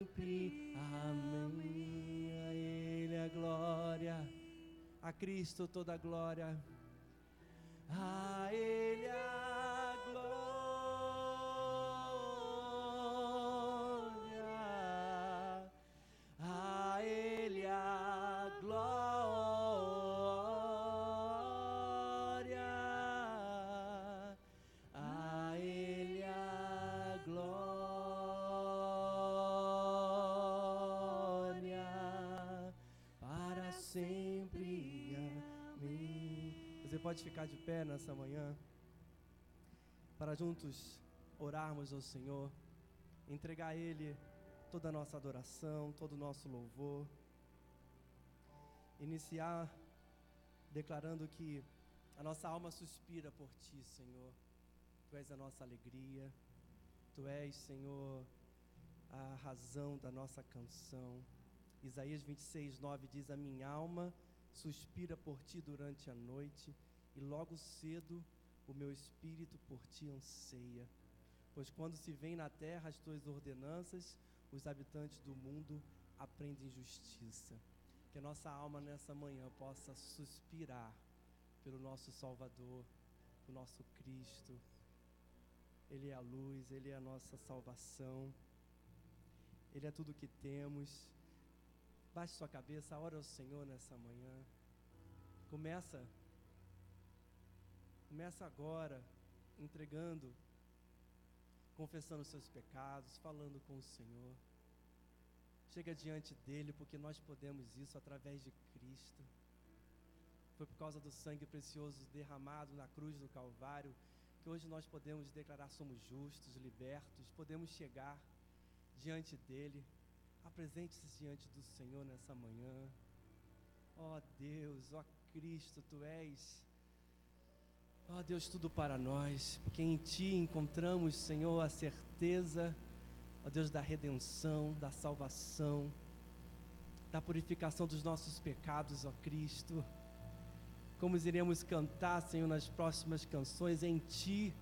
sempre. Amém. A Ele a glória, a Cristo toda a glória. A Ele a glória, a Ele a glória, a Ele a glória, para sempre. Amém. Você pode ficar de pé nessa manhã, para juntos orarmos ao Senhor, entregar a Ele toda a nossa adoração, todo o nosso louvor. Iniciar declarando que a nossa alma suspira por Ti, Senhor. Tu és a nossa alegria, Tu és, Senhor, a razão da nossa canção. Isaías 26:9 diz: a minha alma suspira por Ti durante a noite, e logo cedo o meu espírito por Ti anseia. Pois quando se vem na terra as Tuas ordenanças, os habitantes do mundo aprendem justiça. Que a nossa alma nessa manhã possa suspirar pelo nosso Salvador, o nosso Cristo. Ele é a luz, Ele é a nossa salvação, Ele é tudo o que temos. Baixe sua cabeça, ora ao Senhor nessa manhã. Começa agora, entregando, confessando os seus pecados, falando com o Senhor. Chega diante dEle, porque nós podemos isso através de Cristo. Foi por causa do sangue precioso derramado na cruz do Calvário, que hoje nós podemos declarar somos justos, libertos, podemos chegar diante dEle. Apresente-se diante do Senhor nessa manhã. Ó Deus, ó Cristo, Tu és, ó Deus, tudo para nós, porque em Ti encontramos, Senhor, a certeza, ó Deus, da redenção, da salvação, da purificação dos nossos pecados, ó Cristo. Como iremos cantar, Senhor, nas próximas canções, em Ti,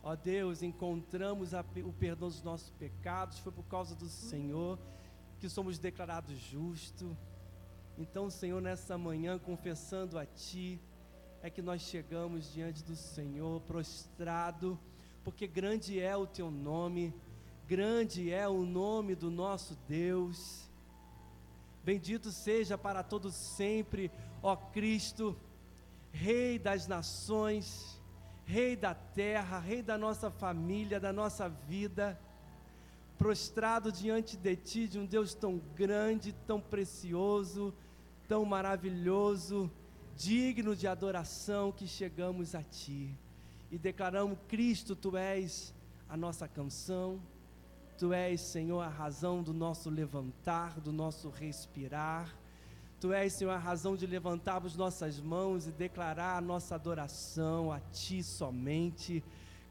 ó Deus, encontramos o perdão dos nossos pecados. Foi por causa do Senhor que somos declarados justos. Então, Senhor, nessa manhã, confessando a Ti, é que nós chegamos diante do Senhor, prostrado, porque grande é o Teu nome, grande é o nome do nosso Deus. Bendito seja para todos sempre, ó Cristo, Rei das nações, Rei da terra, Rei da nossa família, da nossa vida, prostrado diante de Ti, de um Deus tão grande, tão precioso, tão maravilhoso, digno de adoração, que chegamos a Ti e declaramos: Cristo, Tu és a nossa canção, Tu és, Senhor, a razão do nosso levantar, do nosso respirar. Tu és, Senhor, a razão de levantarmos nossas mãos e declarar a nossa adoração a Ti somente.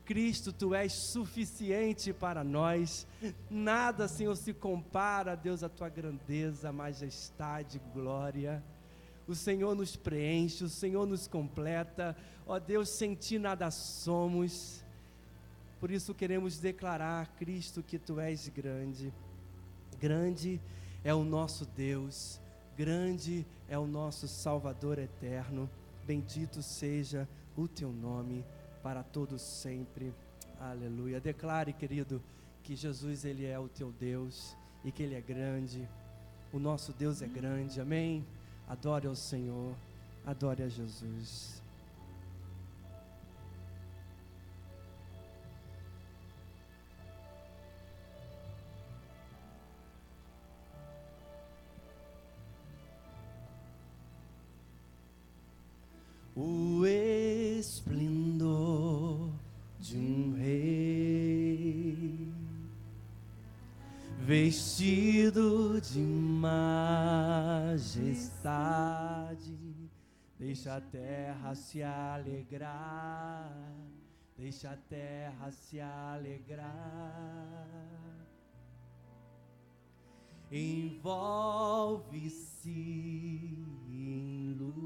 Cristo, Tu és suficiente para nós. Nada, Senhor, se compara, Deus, à Tua grandeza, majestade, glória. O Senhor nos preenche, o Senhor nos completa. Ó Deus, sem Ti nada somos. Por isso queremos declarar, Cristo, que Tu és grande. Grande é o nosso Deus, grande é o nosso Salvador eterno. Bendito seja o Teu nome para todos sempre. Aleluia. Declare, querido, que Jesus, Ele é o teu Deus e que Ele é grande. O nosso Deus é grande. Amém? Adore ao Senhor, adore a Jesus. O esplendor de um rei, vestido de majestade, deixa a terra se alegrar, deixa a terra se alegrar. Envolve-se em luz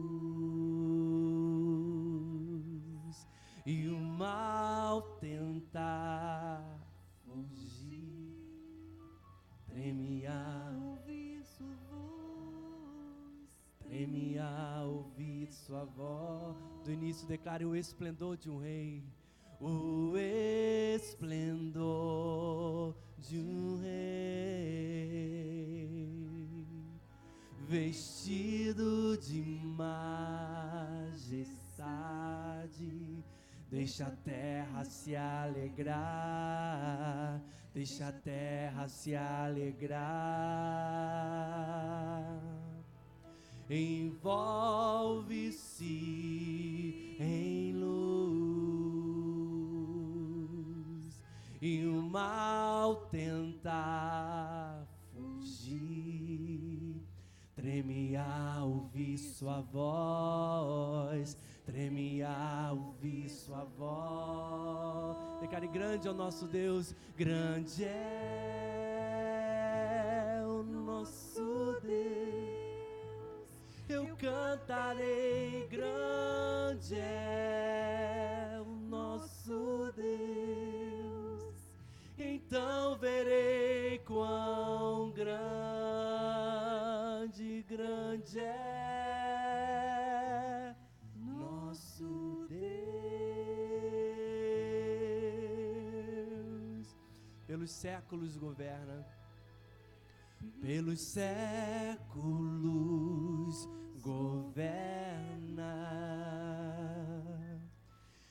e o mal tenta fugir, treme treme a ouvir sua voz, treme a ouvir sua voz. Do início declare o esplendor de um rei, o esplendor de um rei, vestido de majestade. Deixa a terra se alegrar, deixa a terra se alegrar. Envolve-se em luz e o mal tenta fugir. Treme a ouvir sua voz, treme a ouvir sua voz. Declare: grande é o nosso Deus, grande é o nosso Deus. Eu cantarei, grande é o nosso Deus. Então verei quão grande, grande é nosso Deus. Pelos séculos governa, pelos séculos governa,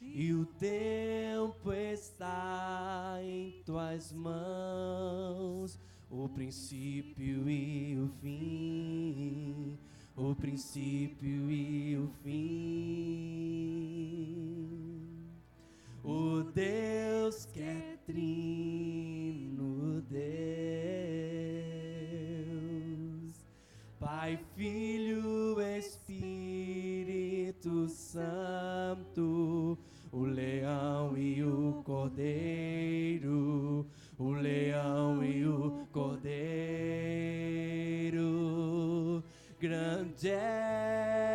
e o tempo está em tuas mãos, o princípio e o fim, o princípio e o fim. O Deus que é trino Deus, Pai, Filho, Espírito Santo, o leão e o cordeiro, o leão e o cordeiro. Grande é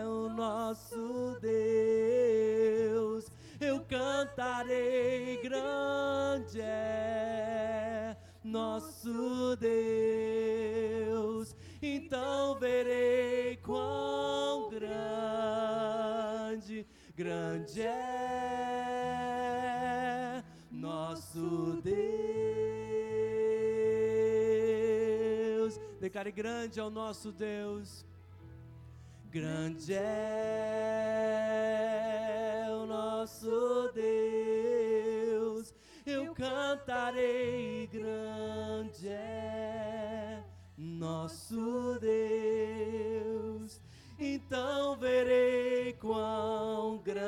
o nosso Deus, eu cantarei, grande é nosso Deus. Então verei quão grande, grande é nosso Deus. Declare: grande é o nosso Deus, grande é o nosso Deus. Eu cantarei, grande é nosso Deus. Então verei quão grande,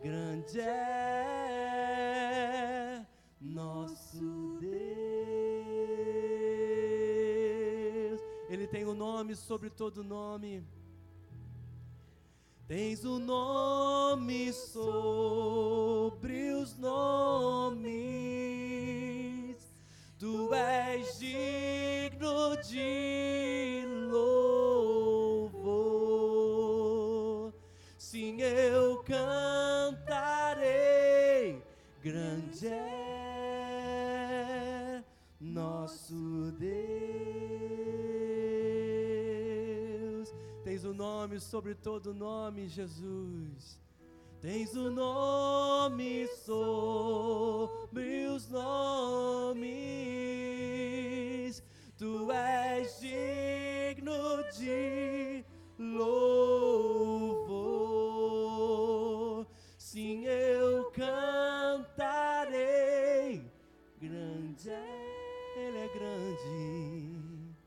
grande é nosso Deus. Ele tem o nome sobre todo nome. Tens o nome sobre os nomes. Tu és digno de louvor. Sim, eu cantarei, grande é nosso Deus. Tens o nome sobre todo nome, Jesus. Tens o nome sobre os nomes. Tu és digno de louvor. Sim, eu cantarei, grande é, Ele é grande,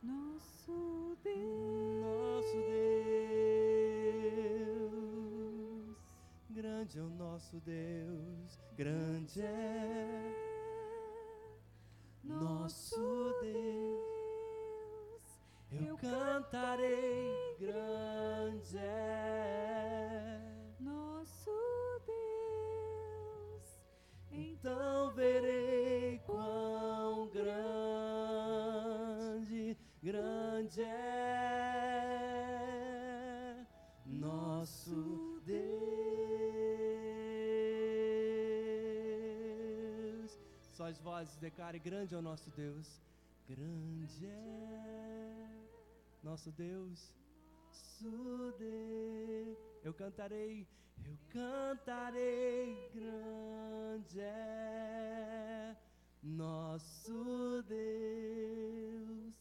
nosso Deus, nosso Deus. Grande é o nosso Deus, grande é nosso Deus. Eu cantarei, grande é nosso Deus. então verei quão grande, grande é nosso Deus. as vozes, declare: grande é o nosso Deus. Grande é nosso Deus. Eu cantarei, grande é nosso Deus.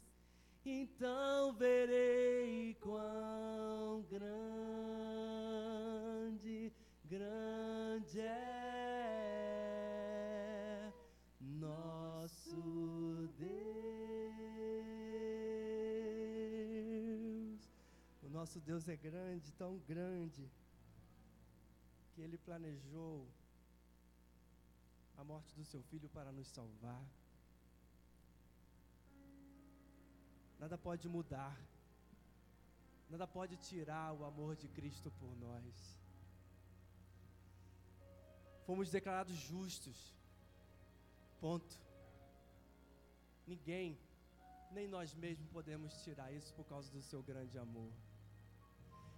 Então verei quão grande é nosso Deus. O nosso Deus é grande, tão grande, que Ele planejou a morte do seu Filho para nos salvar. Nada pode mudar, nada pode tirar o amor de Cristo por nós. Fomos declarados justos, ponto. Ninguém, nem nós mesmos podemos tirar isso por causa do seu grande amor.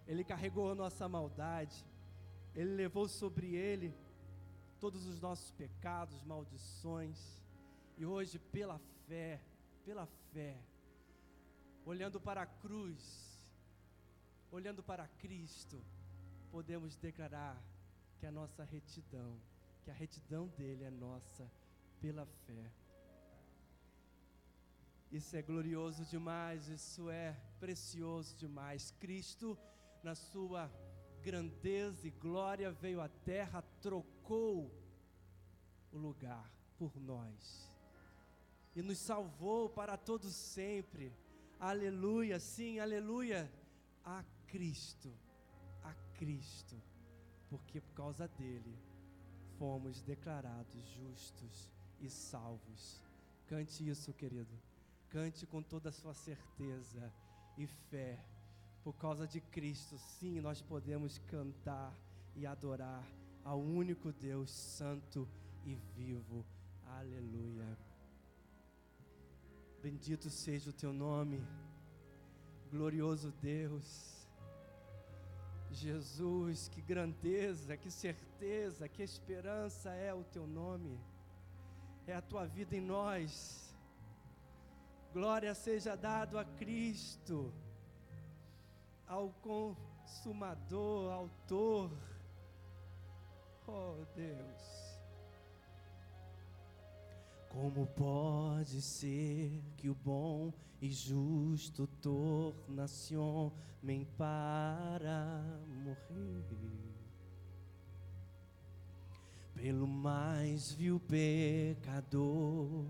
Ele carregou a nossa maldade, Ele levou sobre Ele todos os nossos pecados, maldições, e hoje pela fé, olhando para a cruz, olhando para Cristo, podemos declarar que a nossa retidão, que a retidão dele é nossa pela fé. Isso é glorioso demais, isso é precioso demais. Cristo, na sua grandeza e glória, veio à terra, trocou o lugar por nós e nos salvou para todo sempre. Aleluia, sim, aleluia, a Cristo, porque por causa dele fomos declarados justos e salvos. Cante isso, querido, cante com toda a sua certeza e fé. Por causa de Cristo, sim, nós podemos cantar e adorar ao único Deus santo e vivo. Aleluia. Bendito seja o teu nome, glorioso Deus. Jesus, que grandeza, que certeza, que esperança é o teu nome, é a tua vida em nós. Glória seja dado a Cristo, ao consumador, autor. Oh Deus. Como pode ser que o bom e justo torna-se homem para morrer? Pelo mais vil pecador,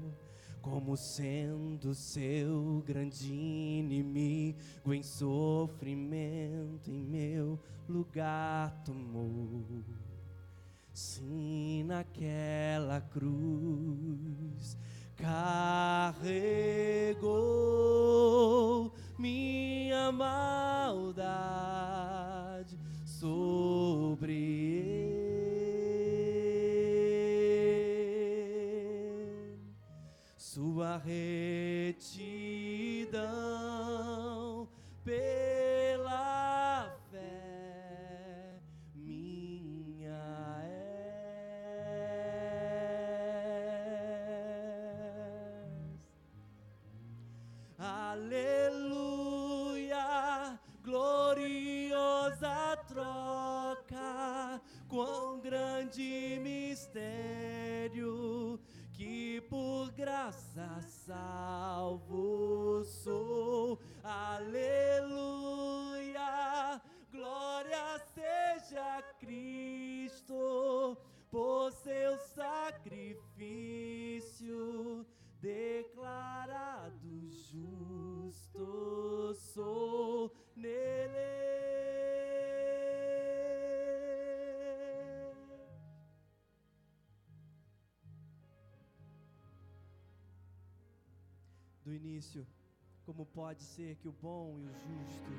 como sendo seu grande inimigo, em sofrimento em meu lugar tomou. Sim, naquela cruz carregou minha maldade sobre ele. Sua retidão pela fé minha aleluia, gloriosa troca, quão grande mistério, que por graça salvo sou. Aleluia, glória seja a Cristo, por seu sacrifício, declarado justo sou nele. Do início, como pode ser que o bom e o justo,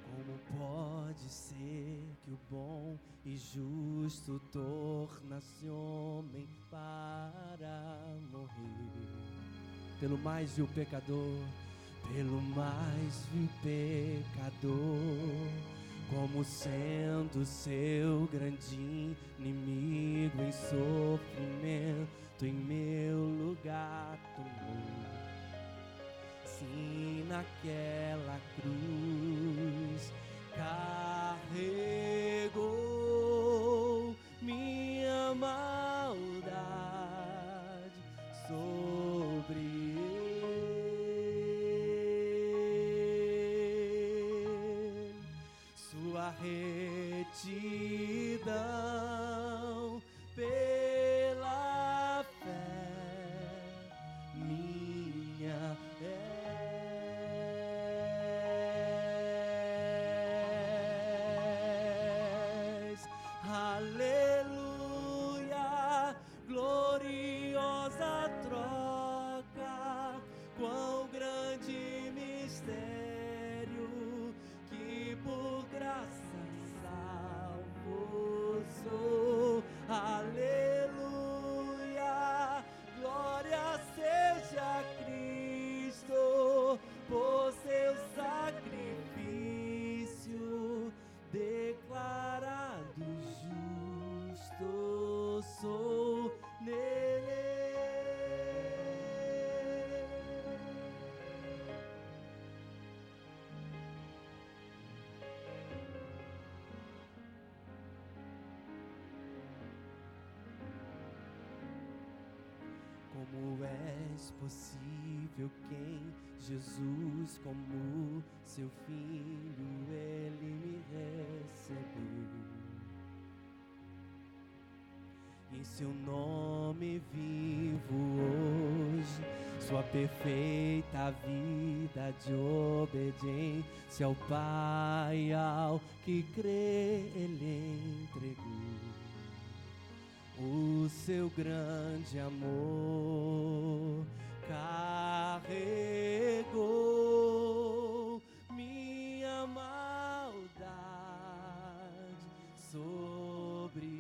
como pode ser que o bom e justo torna-se homem para morrer? Pelo mais vil pecador, pelo mais vil pecador, como sendo seu grande inimigo em sofrimento, em meu lugar tomou. Sim, naquela cruz carregou minha maldade sobre ele. Sua retidão pela fé minha és. Aleluia, gloriosa troca, quão grande mistério, que por graça salvo sou. Aleluia, glória seja a Cristo, por seu sacrifício, declarado justo sou nele. Como és possível quem Jesus, como seu filho, ele me recebeu. Em seu nome vivo hoje, sua perfeita vida de obediência ao Pai, ao que crê ele entregou. O seu grande amor carregou minha maldade sobre ele.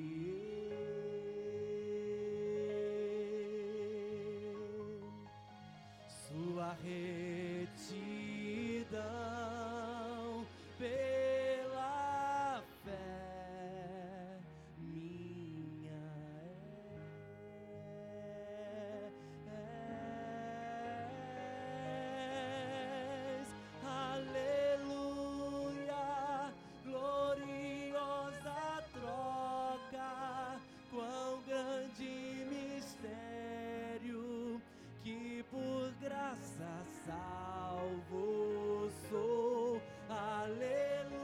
Sua retidão pela fé minha és. Aleluia, gloriosa troca, quão grande mistério, que por graça salvo sou. Aleluia,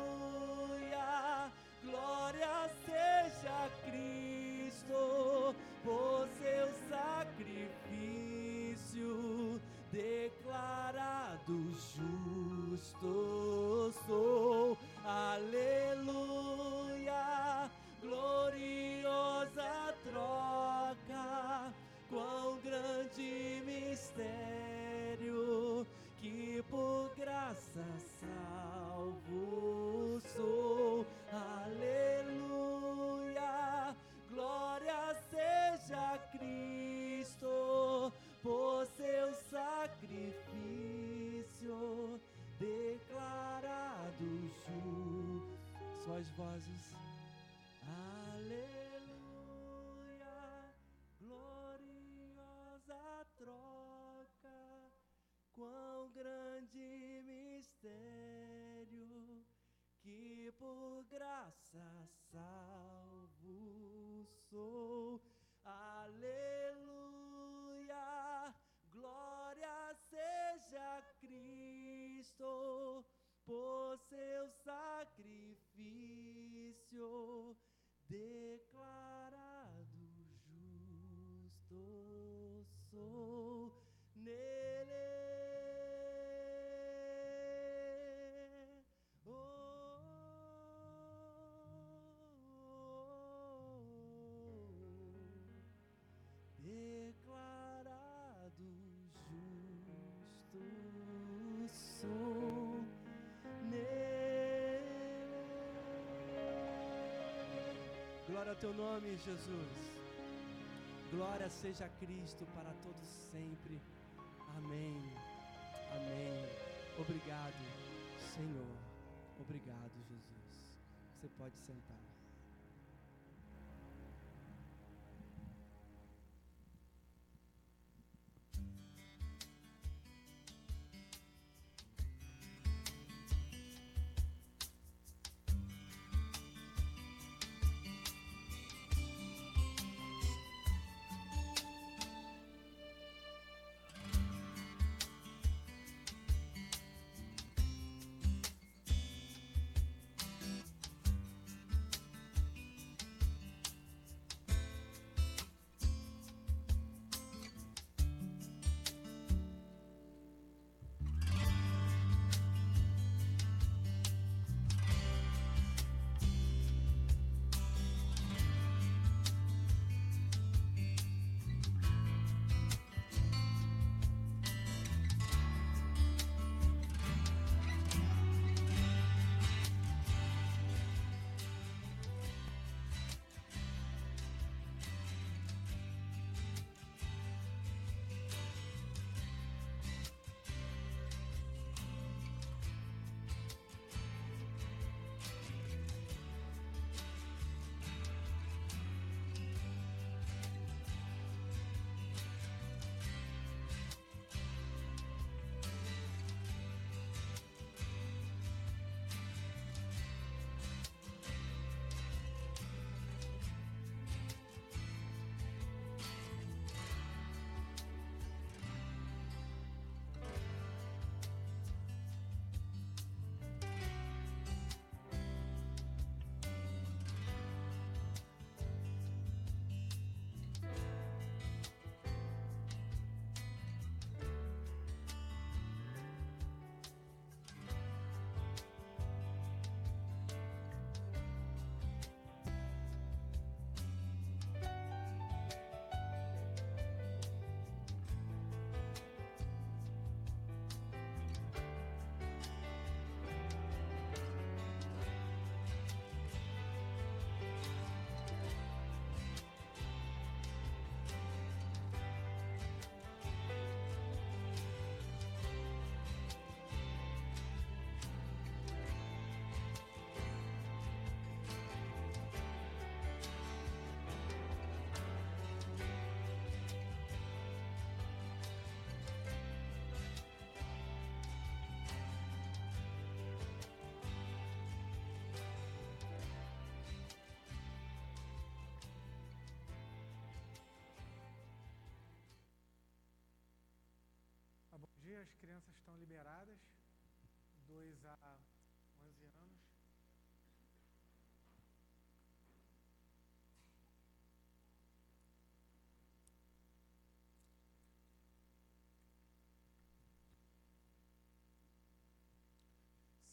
glória seja a Cristo, por seu sacrifício, declarado justo sou. Aleluia, gloriosa troca, quão grande mistério, que por graça salvo sou. Aleluia, glória seja a Cristo, por seu sacrifício, declarado justo. Suas vozes. Aleluia, gloriosa troca, quão grande mistério, que por graça salvo sou. Aleluia, glória seja a Cristo, por seu sacrifício, declarado justo sou nele. Declarado justo sou nele. Glória ao teu nome, Jesus. Glória seja a Cristo para todos sempre. Amém. Amém. Obrigado, Senhor. Obrigado, Jesus. Você pode sentar. Bom dia, as crianças estão liberadas, 2 a 11 anos.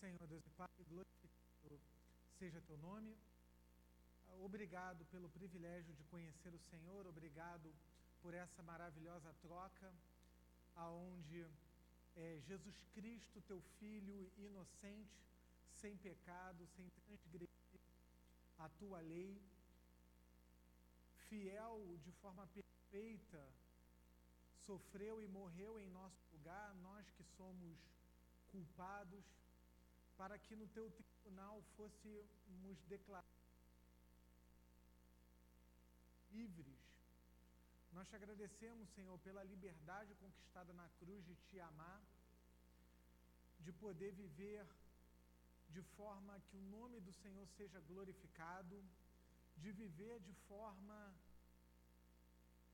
Senhor Deus e Pai, glorificado seja teu nome. Obrigado pelo privilégio de conhecer o Senhor, obrigado por essa maravilhosa troca, aonde Jesus Cristo, teu Filho inocente, sem pecado, sem transgredir a tua lei, fiel de forma perfeita, sofreu e morreu em nosso lugar, nós que somos culpados, para que no teu tribunal fôssemos declarados livres. Nós te agradecemos, Senhor, pela liberdade conquistada na cruz de te amar, de poder viver de forma que o nome do Senhor seja glorificado, de viver de forma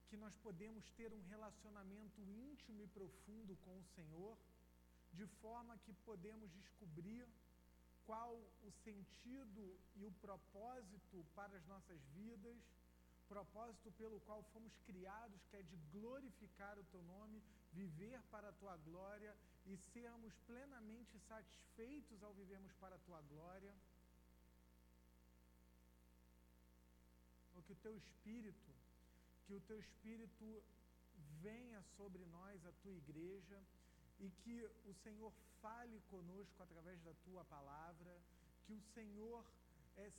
que nós podemos ter um relacionamento íntimo e profundo com o Senhor, de forma que podemos descobrir qual o sentido e o propósito para as nossas vidas, propósito pelo qual fomos criados, que é de glorificar o teu nome, viver para a tua glória e sermos plenamente satisfeitos ao vivermos para a tua glória. Que o teu Espírito venha sobre nós, a tua igreja, e que o Senhor fale conosco através da tua palavra, que o Senhor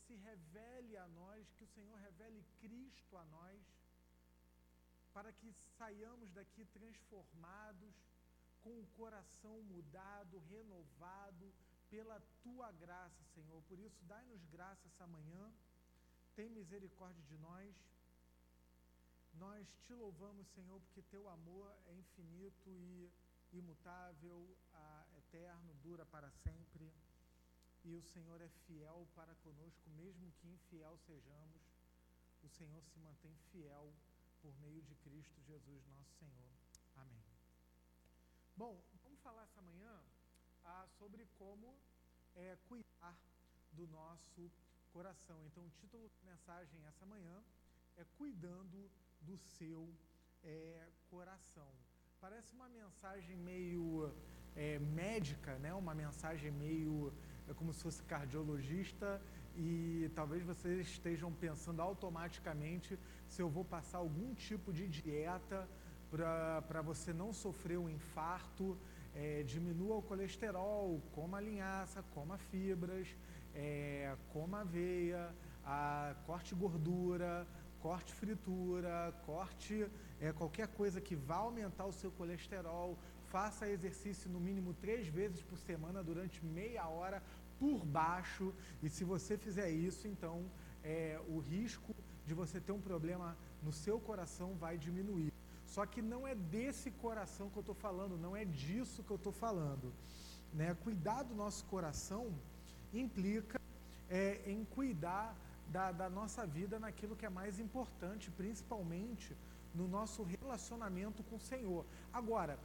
se revele a nós, que o Senhor revele Cristo a nós, para que saiamos daqui transformados, com o coração mudado, renovado, pela tua graça, Senhor. Por isso, dai-nos graça essa manhã, tem misericórdia de nós. Nós te louvamos, Senhor, porque teu amor é infinito e imutável, eterno, dura para sempre. E o Senhor é fiel para conosco, mesmo que infiel sejamos, o Senhor se mantém fiel por meio de Cristo Jesus, nosso Senhor. Amém. Bom, vamos falar essa manhã sobre como cuidar do nosso coração. Então, o título da mensagem essa manhã é Cuidando do seu coração. Parece uma mensagem meio médica, né? Uma mensagem meio como se fosse cardiologista, e talvez vocês estejam pensando automaticamente se eu vou passar algum tipo de dieta para você não sofrer um infarto. Diminua o colesterol, coma linhaça, coma fibras, coma aveia, corte gordura, corte fritura, corte qualquer coisa que vá aumentar o seu colesterol. Faça exercício no mínimo 3 vezes por semana durante meia hora por baixo, e se você fizer isso, então o risco de você ter um problema no seu coração vai diminuir. Só que não é desse coração que eu estou falando, não é disso que eu estou falando, né? Cuidar do nosso coração implica em cuidar da nossa vida naquilo que é mais importante, principalmente no nosso relacionamento com o Senhor. Agora,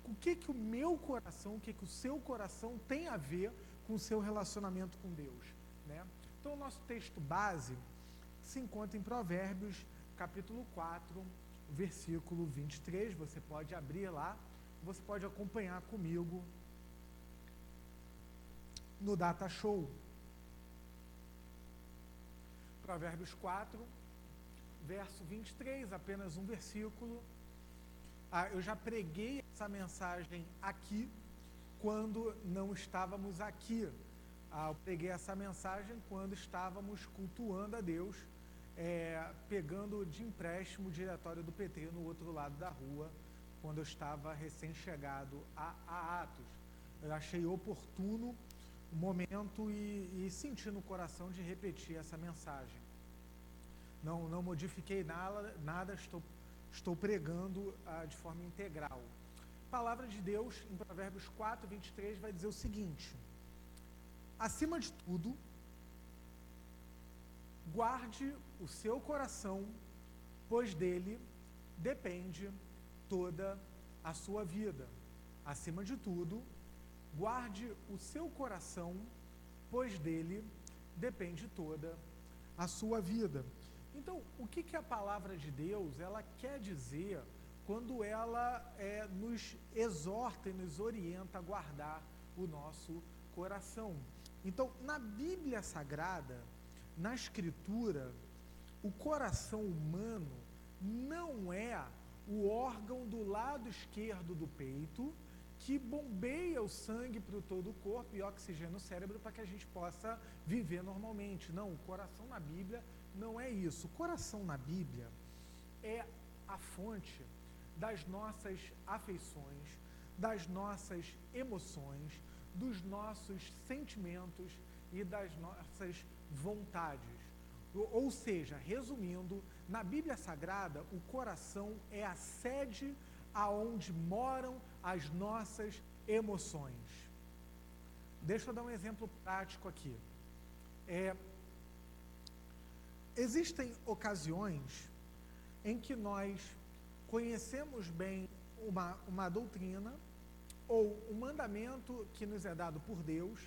o que o meu coração, o que o seu coração tem a ver com o seu relacionamento com Deus, né? Então, o nosso texto base se encontra em Provérbios, capítulo 4, versículo 23, você pode abrir lá, você pode acompanhar comigo no Data Show. Provérbios 4, verso 23, apenas um versículo. Eu já preguei essa mensagem aqui, quando não estávamos aqui. Eu preguei essa mensagem quando estávamos cultuando a Deus, pegando de empréstimo o diretório do PT no outro lado da rua, quando eu estava recém-chegado a Atos. Eu achei oportuno o momento e senti no coração de repetir essa mensagem. Não modifiquei nada, estou pregando de forma integral. A palavra de Deus, em Provérbios 4, 23, vai dizer o seguinte: acima de tudo, guarde o seu coração, pois dele depende toda a sua vida. Acima de tudo, guarde o seu coração, pois dele depende toda a sua vida. Então, o que a palavra de Deus ela quer dizer quando ela nos exorta e nos orienta a guardar o nosso coração? Então, na Bíblia Sagrada, na Escritura, o coração humano não é o órgão do lado esquerdo do peito que bombeia o sangue para todo o corpo e oxigena o cérebro para que a gente possa viver normalmente. Não, o coração na Bíblia não é isso. O coração na Bíblia é a fonte das nossas afeições, das nossas emoções, dos nossos sentimentos e das nossas vontades. Ou seja, resumindo, na Bíblia Sagrada, o coração é a sede aonde moram as nossas emoções. Deixa eu dar um exemplo prático aqui. Existem ocasiões em que nós conhecemos bem uma doutrina ou um mandamento que nos é dado por Deus,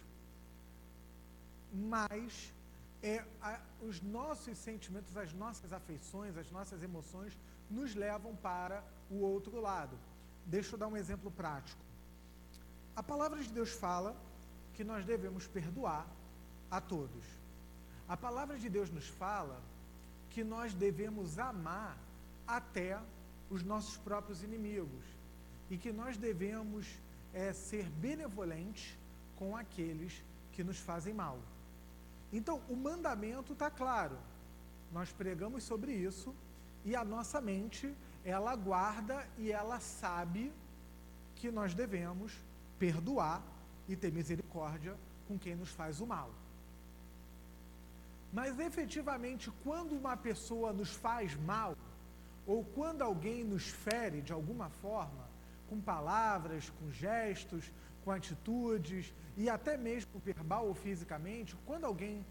mas os nossos sentimentos, as nossas afeições, as nossas emoções nos levam para o outro lado. Deixa eu dar um exemplo prático. A palavra de Deus fala que nós devemos perdoar a todos. A palavra de Deus nos fala que nós devemos amar até os nossos próprios inimigos e que nós devemos ser benevolentes com aqueles que nos fazem mal. Então, o mandamento está claro. Nós pregamos sobre isso e a nossa mente, ela guarda e ela sabe que nós devemos perdoar e ter misericórdia com quem nos faz o mal. Mas efetivamente, quando uma pessoa nos faz mal, ou quando alguém nos fere de alguma forma, com palavras, com gestos, com atitudes, e até mesmo verbal ou fisicamente, quando alguém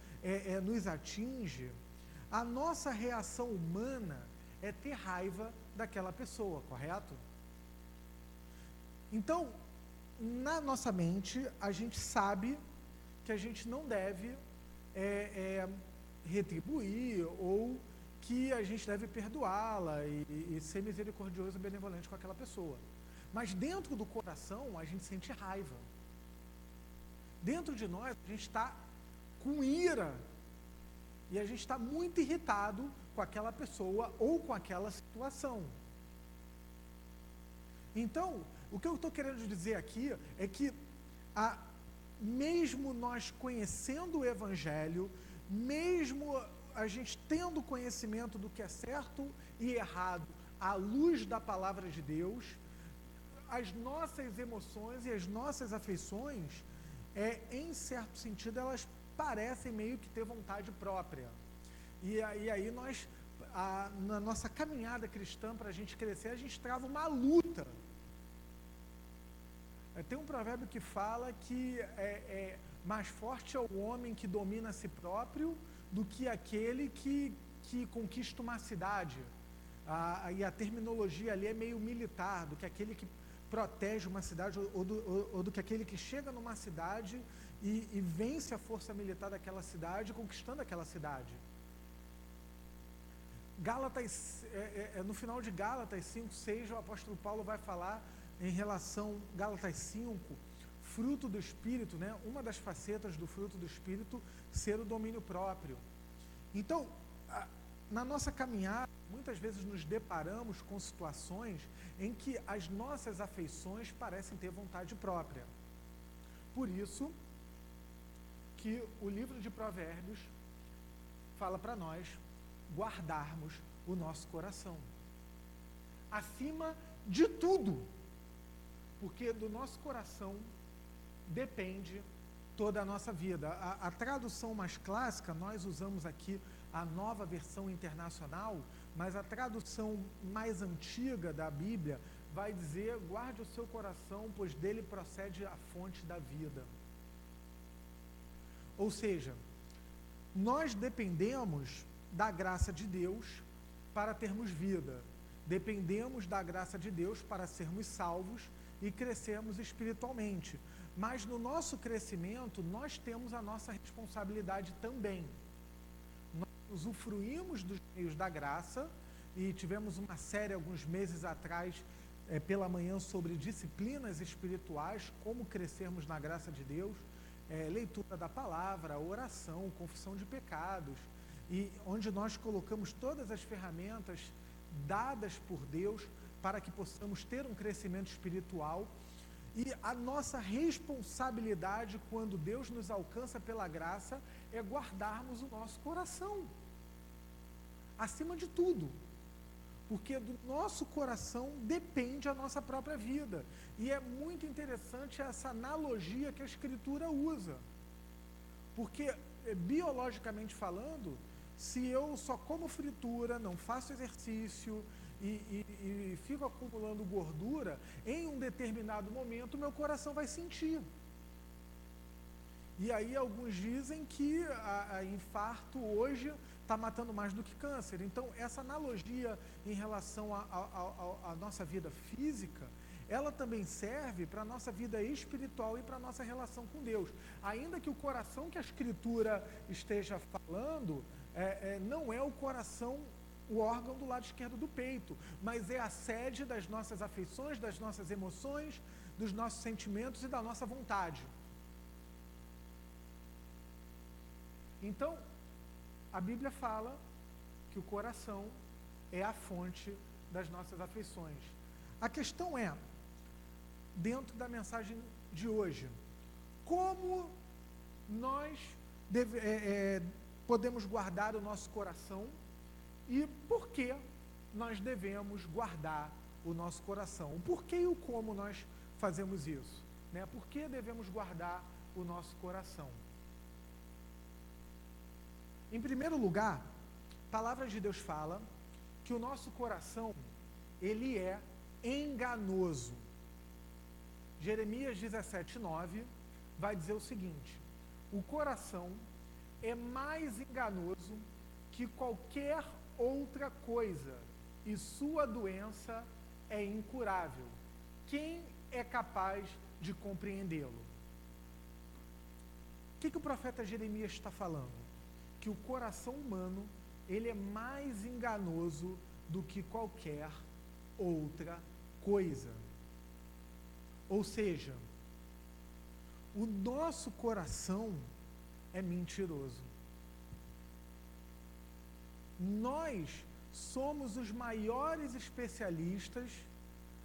nos atinge, a nossa reação humana é ter raiva daquela pessoa, correto? Então, na nossa mente, a gente sabe que a gente não deve retribuir, ou que a gente deve perdoá-la e ser misericordioso e benevolente com aquela pessoa. Mas dentro do coração, a gente sente raiva. Dentro de nós, a gente está com ira. E a gente está muito irritado com aquela pessoa ou com aquela situação. Então, o que eu estou querendo dizer aqui é que, mesmo nós conhecendo o Evangelho, mesmo a gente tendo conhecimento do que é certo e errado à luz da palavra de Deus, as nossas emoções e as nossas afeições, em certo sentido, elas parecem meio que ter vontade própria. E aí nós, na nossa caminhada cristã, para a gente crescer, a gente trava uma luta. Tem um provérbio que fala que mais forte é o homem que domina a si próprio do que aquele que conquista uma cidade. E a terminologia ali é meio militar, do que aquele que protege uma cidade, ou do que aquele que chega numa cidade e vence a força militar daquela cidade, conquistando aquela cidade. No final de Gálatas 5:6, o apóstolo Paulo vai falar em relação, Gálatas 5, fruto do Espírito, né? Uma das facetas do fruto do Espírito, ser o domínio próprio. Então, na nossa caminhada, muitas vezes nos deparamos com situações em que as nossas afeições parecem ter vontade própria. Por isso que o livro de Provérbios fala para nós guardarmos o nosso coração, acima de tudo, porque do nosso coração depende toda a nossa vida. A tradução mais clássica, nós usamos aqui a Nova Versão Internacional, mas a tradução mais antiga da Bíblia vai dizer: guarde o seu coração, pois dele procede a fonte da vida. Ou seja, nós dependemos da graça de Deus para termos vida, dependemos da graça de Deus para sermos salvos e crescermos espiritualmente. Mas no nosso crescimento, nós temos a nossa responsabilidade também. Nós usufruímos dos meios da graça, e tivemos uma série alguns meses atrás, pela manhã, sobre disciplinas espirituais, como crescermos na graça de Deus, leitura da palavra, oração, confissão de pecados, e onde nós colocamos todas as ferramentas dadas por Deus para que possamos ter um crescimento espiritual. E a nossa responsabilidade, quando Deus nos alcança pela graça, é guardarmos o nosso coração, acima de tudo, porque do nosso coração depende a nossa própria vida. E é muito interessante essa analogia que a Escritura usa, porque, biologicamente falando, se eu só como fritura, não faço exercício e fico acumulando gordura, em um determinado momento meu coração vai sentir. E aí alguns dizem que infarto hoje está matando mais do que câncer. Então, essa analogia em relação à nossa vida física, ela também serve para a nossa vida espiritual e para a nossa relação com Deus. Ainda que o coração que a Escritura esteja falando não é o coração, o órgão do lado esquerdo do peito, mas é a sede das nossas afeições, das nossas emoções, dos nossos sentimentos e da nossa vontade. Então, a Bíblia fala que o coração é a fonte das nossas afeições. A questão é, dentro da mensagem de hoje, como nós podemos guardar o nosso coração e por que nós devemos guardar o nosso coração. O porquê e o como nós fazemos isso, né? Por que devemos guardar o nosso coração. Em primeiro lugar, a palavra de Deus fala que o nosso coração, ele é enganoso. Jeremias 17:9 vai dizer o seguinte: o coração é mais enganoso que qualquer outra coisa, e sua doença é incurável. Quem é capaz de compreendê-lo? O que o profeta Jeremias está falando? Que o coração humano, ele é mais enganoso do que qualquer outra coisa. Ou seja, o nosso coração é mentiroso. Nós somos os maiores especialistas,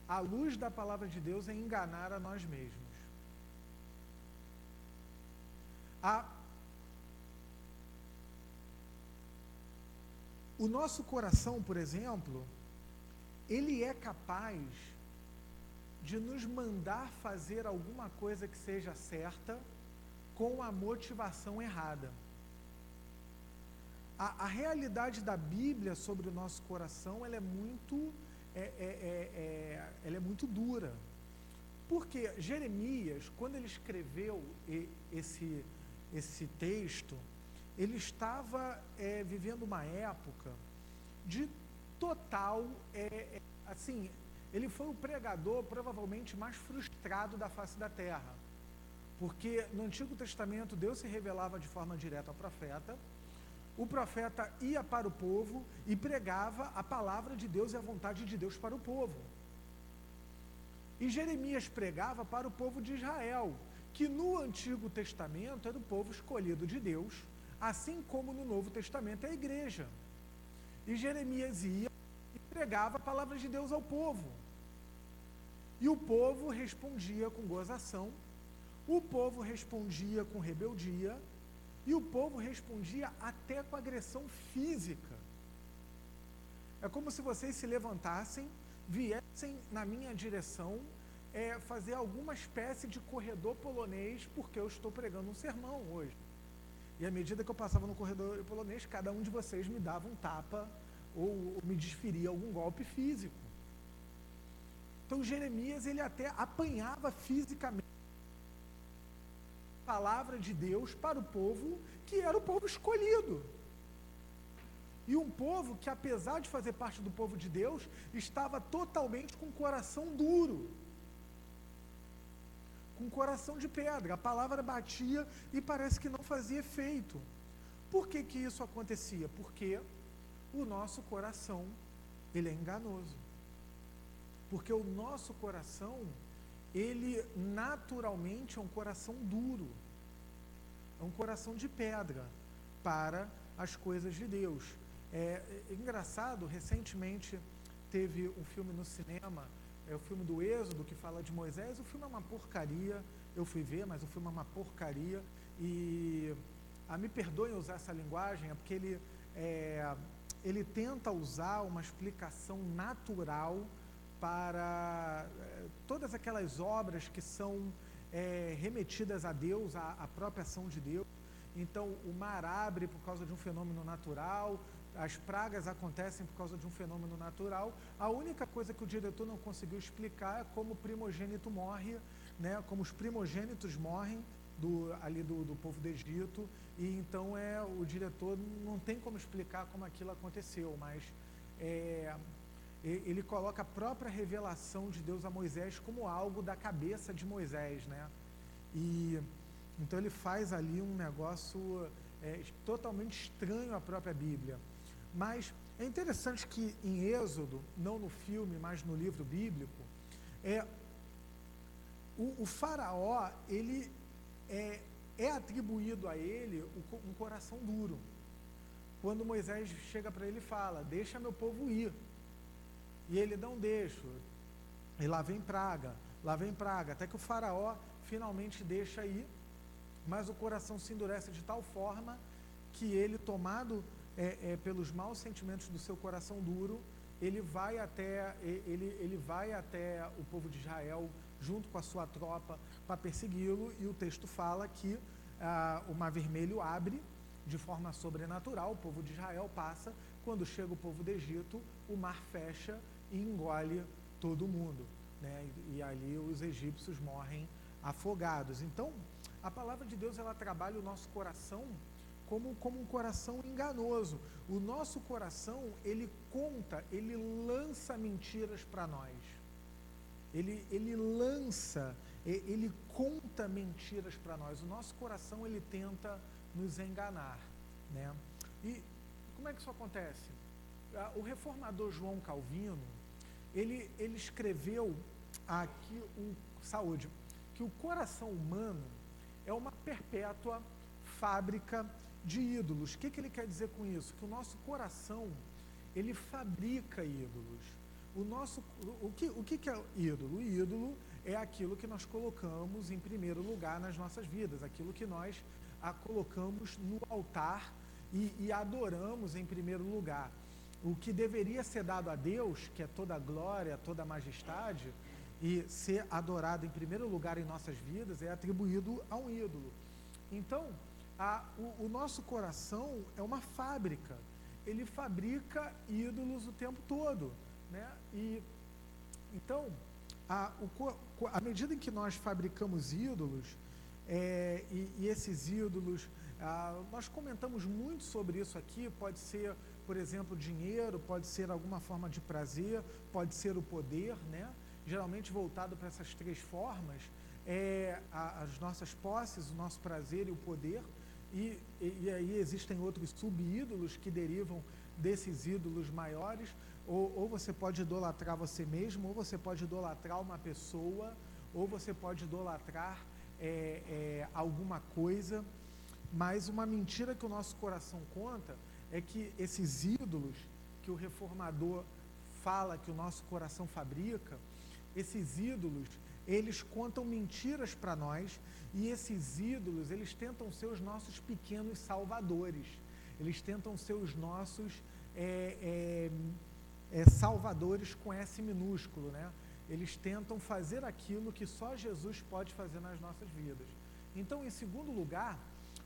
à luz da palavra de Deus, em enganar a nós mesmos. O nosso coração, por exemplo, ele é capaz de nos mandar fazer alguma coisa que seja certa com a motivação errada. A realidade da Bíblia sobre o nosso coração, ela é muito dura. Porque Jeremias, quando ele escreveu esse texto, ele estava vivendo uma época de total, ele foi o pregador provavelmente mais frustrado da face da terra. Porque no Antigo Testamento Deus se revelava de forma direta ao profeta, o profeta ia para o povo e pregava a palavra de Deus e a vontade de Deus para o povo. E Jeremias pregava para o povo de Israel, que no Antigo Testamento era o povo escolhido de Deus, assim como no Novo Testamento é a igreja. E Jeremias ia e pregava a palavra de Deus ao povo. E o povo respondia com gozação, o povo respondia com rebeldia, e o povo respondia até com agressão física. É como se vocês se levantassem, viessem na minha direção, fazer alguma espécie de corredor polonês, porque eu estou pregando um sermão hoje. E à medida que eu passava no corredor polonês, cada um de vocês me dava um tapa ou me desferia algum golpe físico. Então Jeremias, ele até apanhava fisicamente a palavra de Deus para o povo, que era o povo escolhido. E um povo que, apesar de fazer parte do povo de Deus, estava totalmente com o coração duro, com o coração de pedra. A palavra batia e parece que não fazia efeito. Por que que isso acontecia? Porque o nosso coração, ele é enganoso. Porque o nosso coração, ele naturalmente é um coração duro, é um coração de pedra para as coisas de Deus. É engraçado, recentemente teve um filme no cinema, é o filme do Êxodo, que fala de Moisés. O filme é uma porcaria, eu fui ver, mas o filme é uma porcaria, e me perdoem usar essa linguagem, é porque ele tenta usar uma explicação natural para todas aquelas obras que são remetidas a Deus, à própria ação de Deus. Então, o mar abre por causa de um fenômeno natural, as pragas acontecem por causa de um fenômeno natural. A única coisa que o diretor não conseguiu explicar é como o primogênito morre, né, como os primogênitos morrem do povo do Egito, e então o diretor não tem como explicar como aquilo aconteceu, mas ele coloca a própria revelação de Deus a Moisés como algo da cabeça de Moisés, né? E então ele faz ali um negócio totalmente estranho à própria Bíblia. Mas é interessante que em Êxodo, não no filme, mas no livro bíblico, o faraó, ele é atribuído a ele um coração duro. Quando Moisés chega para ele e fala: deixa meu povo ir. E ele não deixa. E lá vem praga, até que o faraó finalmente deixa ir, mas o coração se endurece de tal forma que ele, tomado pelos maus sentimentos do seu coração duro, ele vai até o povo de Israel junto com a sua tropa para persegui-lo, e o texto fala que o Mar Vermelho abre de forma sobrenatural, o povo de Israel passa, quando chega o povo do Egito, o mar fecha e engole todo mundo, né? E ali os egípcios morrem afogados. Então, a palavra de Deus, ela trabalha o nosso coração como um coração enganoso. O nosso coração, ele lança mentiras para nós. Ele conta mentiras para nós. O nosso coração, ele tenta nos enganar, né? E como é que isso acontece? O reformador João Calvino, ele escreveu aqui, que o coração humano é uma perpétua fábrica de ídolos. O que ele quer dizer com isso? Que o nosso coração, ele fabrica ídolos. O que é ídolo? O ídolo é aquilo que nós colocamos em primeiro lugar nas nossas vidas, aquilo que nós colocamos no altar e adoramos em primeiro lugar. O que deveria ser dado a Deus, que é toda a glória, toda a majestade, e ser adorado em primeiro lugar em nossas vidas, é atribuído a um ídolo. Então, o nosso coração é uma fábrica, ele fabrica ídolos o tempo todo, né? E então, à medida em que nós fabricamos ídolos, e esses ídolos, nós comentamos muito sobre isso aqui, pode ser, por exemplo, dinheiro, pode ser alguma forma de prazer, pode ser o poder, né? Geralmente voltado para essas três formas, as nossas posses, o nosso prazer e o poder, e aí existem outros sub-ídolos que derivam desses ídolos maiores, ou você pode idolatrar você mesmo, ou você pode idolatrar uma pessoa, ou você pode idolatrar alguma coisa. Mas uma mentira que o nosso coração conta é que esses ídolos que o reformador fala que o nosso coração fabrica, esses ídolos, eles contam mentiras para nós, e esses ídolos, eles tentam ser os nossos pequenos salvadores, eles tentam ser os nossos salvadores com S minúsculo, né? Eles tentam fazer aquilo que só Jesus pode fazer nas nossas vidas. Então, em segundo lugar,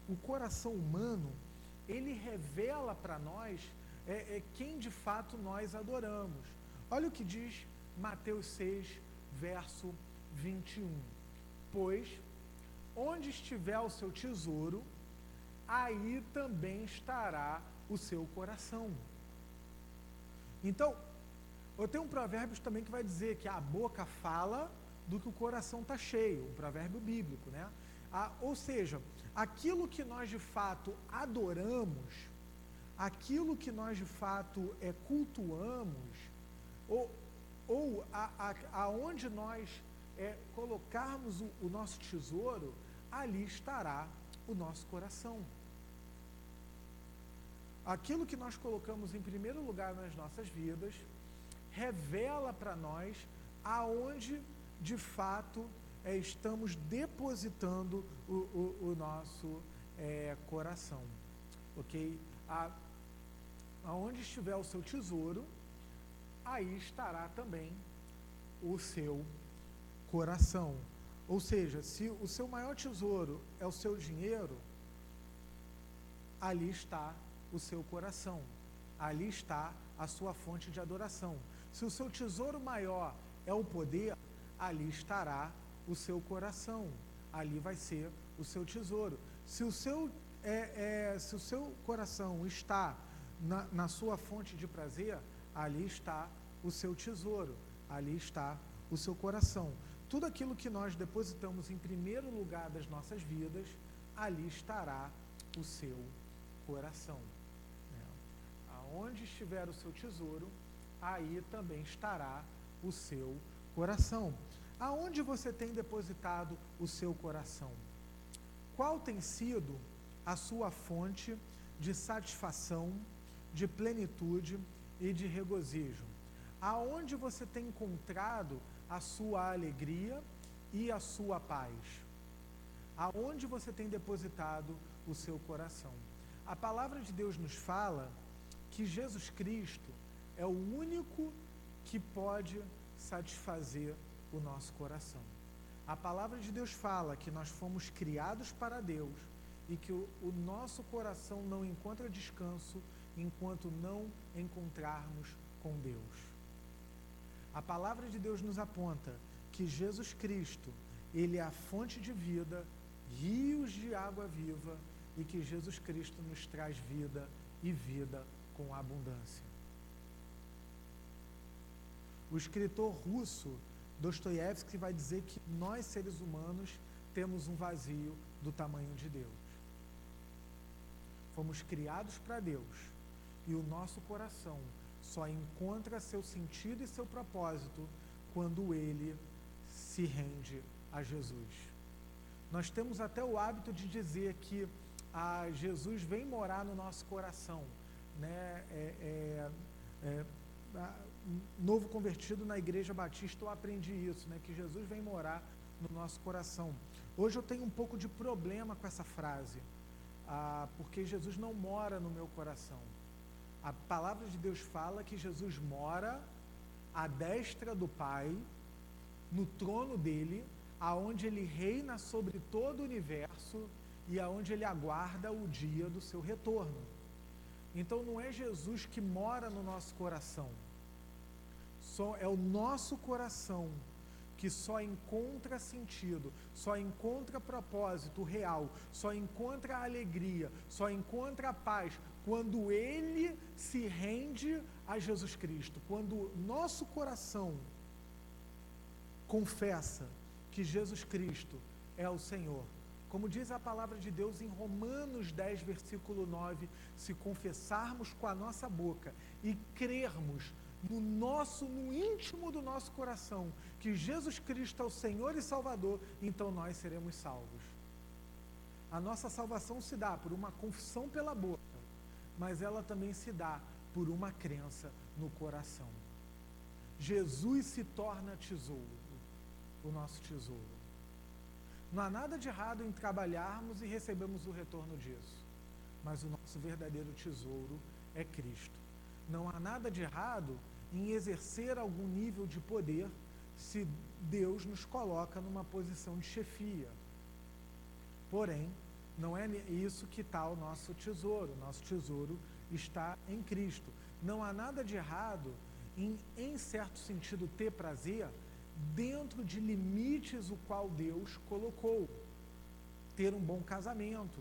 o coração humano, ele revela para nós quem de fato nós adoramos. Olha o que diz Mateus 6, verso 21. Pois, onde estiver o seu tesouro, aí também estará o seu coração. Então, eu tenho um provérbio também que vai dizer que a boca fala do que o coração está cheio, um provérbio bíblico, né? Ou seja, aquilo que nós de fato adoramos, aquilo que nós de fato cultuamos, ou aonde nós colocarmos o nosso tesouro, ali estará o nosso coração. Aquilo que nós colocamos em primeiro lugar nas nossas vidas, revela para nós aonde de fato estamos depositando o nosso coração, ok? Aonde estiver o seu tesouro, aí estará também o seu coração. Ou seja, se o seu maior tesouro é o seu dinheiro, ali está o seu coração, ali está a sua fonte de adoração. Se o seu tesouro maior é o poder, ali estará o seu coração, ali vai ser o seu tesouro. Se o seu coração está na sua fonte de prazer, ali está o seu tesouro, ali está o seu coração. Tudo aquilo que nós depositamos em primeiro lugar das nossas vidas, ali estará o seu coração. Aonde estiver o seu tesouro, aí também estará o seu coração. Aonde você tem depositado o seu coração? Qual tem sido a sua fonte de satisfação, de plenitude e de regozijo? Aonde você tem encontrado a sua alegria e a sua paz? Aonde você tem depositado o seu coração? A palavra de Deus nos fala que Jesus Cristo, é o único que pode satisfazer o nosso coração. A palavra de Deus fala que nós fomos criados para Deus e que o nosso coração não encontra descanso enquanto não encontrarmos com Deus. A palavra de Deus nos aponta que Jesus Cristo, Ele é a fonte de vida, rios de água viva, e que Jesus Cristo nos traz vida e vida com abundância. O escritor russo Dostoiévski vai dizer que nós, seres humanos, temos um vazio do tamanho de Deus. Fomos criados para Deus e o nosso coração só encontra seu sentido e seu propósito quando ele se rende a Jesus. Nós temos até o hábito de dizer que Jesus vem morar no nosso coração, né? Novo convertido na Igreja Batista, eu aprendi isso, né? Que Jesus vem morar no nosso coração. Hoje eu tenho um pouco de problema com essa frase, porque Jesus não mora no meu coração. A palavra de Deus fala que Jesus mora à destra do Pai, no trono dele, aonde ele reina sobre todo o universo e aonde ele aguarda o dia do seu retorno. Então não é Jesus que mora no nosso coração, é o nosso coração que só encontra sentido, só encontra propósito real, só encontra alegria, só encontra paz quando ele se rende a Jesus Cristo, quando nosso coração confessa que Jesus Cristo é o Senhor. Como diz a palavra de Deus em Romanos 10, versículo 9, se confessarmos com a nossa boca e crermos no íntimo do nosso coração que Jesus Cristo é o Senhor e Salvador, então nós seremos salvos. A nossa salvação se dá por uma confissão pela boca, mas ela também se dá por uma crença no coração. Jesus se torna tesouro, o nosso tesouro. Não há nada de errado em trabalharmos e recebermos o retorno disso, mas o nosso verdadeiro tesouro é Cristo. Não há nada de errado em exercer algum nível de poder se Deus nos coloca numa posição de chefia. Porém, não é isso que está o nosso tesouro. Nosso tesouro está em Cristo. Não há nada de errado em certo sentido, ter prazer dentro de limites o qual Deus colocou. Ter um bom casamento,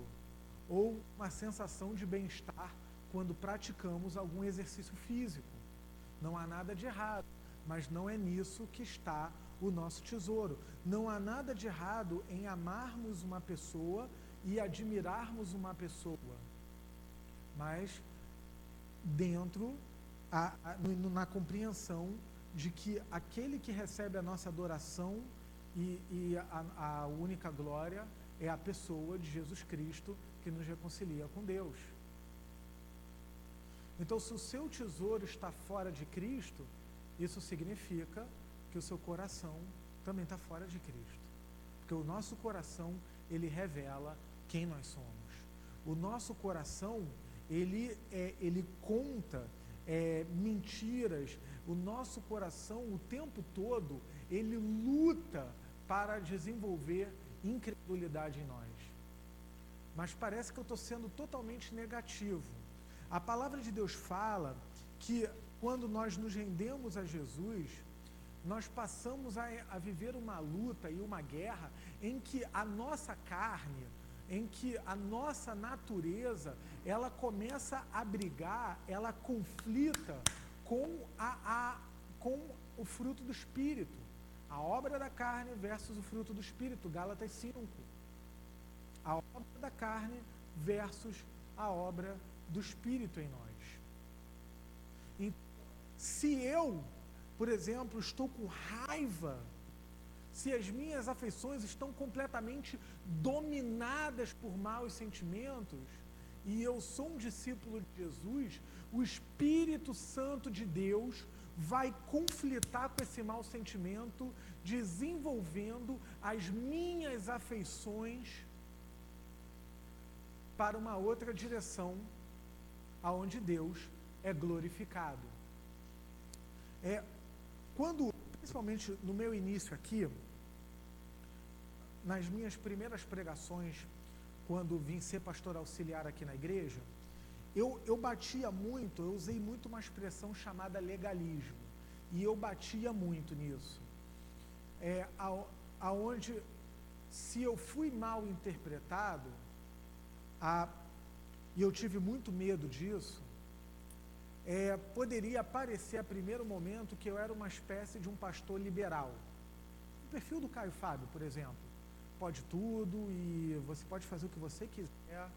ou uma sensação de bem-estar quando praticamos algum exercício físico. Não há nada de errado, mas não é nisso que está o nosso tesouro. Não há nada de errado em amarmos uma pessoa e admirarmos uma pessoa, mas dentro, na compreensão de que aquele que recebe a nossa adoração e a única glória é a pessoa de Jesus Cristo que nos reconcilia com Deus. Então, se o seu tesouro está fora de Cristo, isso significa que o seu coração também está fora de Cristo. Porque o nosso coração, ele revela quem nós somos. O nosso coração, ele conta mentiras. O nosso coração, o tempo todo, ele luta para desenvolver incredulidade em nós. Mas parece que eu estou sendo totalmente negativo. A palavra de Deus fala que quando nós nos rendemos a Jesus, nós passamos a viver uma luta e uma guerra em que a nossa carne, em que a nossa natureza, ela começa a brigar, ela conflita com o fruto do Espírito. A obra da carne versus o fruto do Espírito, Gálatas 5. A obra da carne versus a obra do Espírito em nós. E se eu, por exemplo, estou com raiva, se as minhas afeições estão completamente dominadas por maus sentimentos, e eu sou um discípulo de Jesus, o Espírito Santo de Deus vai conflitar com esse mau sentimento, desenvolvendo as minhas afeições para uma outra direção, aonde Deus é glorificado. Principalmente no meu início aqui, nas minhas primeiras pregações, quando vim ser pastor auxiliar aqui na igreja, eu batia muito, eu usei muito uma expressão chamada legalismo, e eu batia muito nisso, aonde, se eu fui mal interpretado, e eu tive muito medo disso, poderia parecer a primeiro momento que eu era uma espécie de um pastor liberal. O perfil do Caio Fábio, por exemplo, pode tudo e você pode fazer o que você quiser,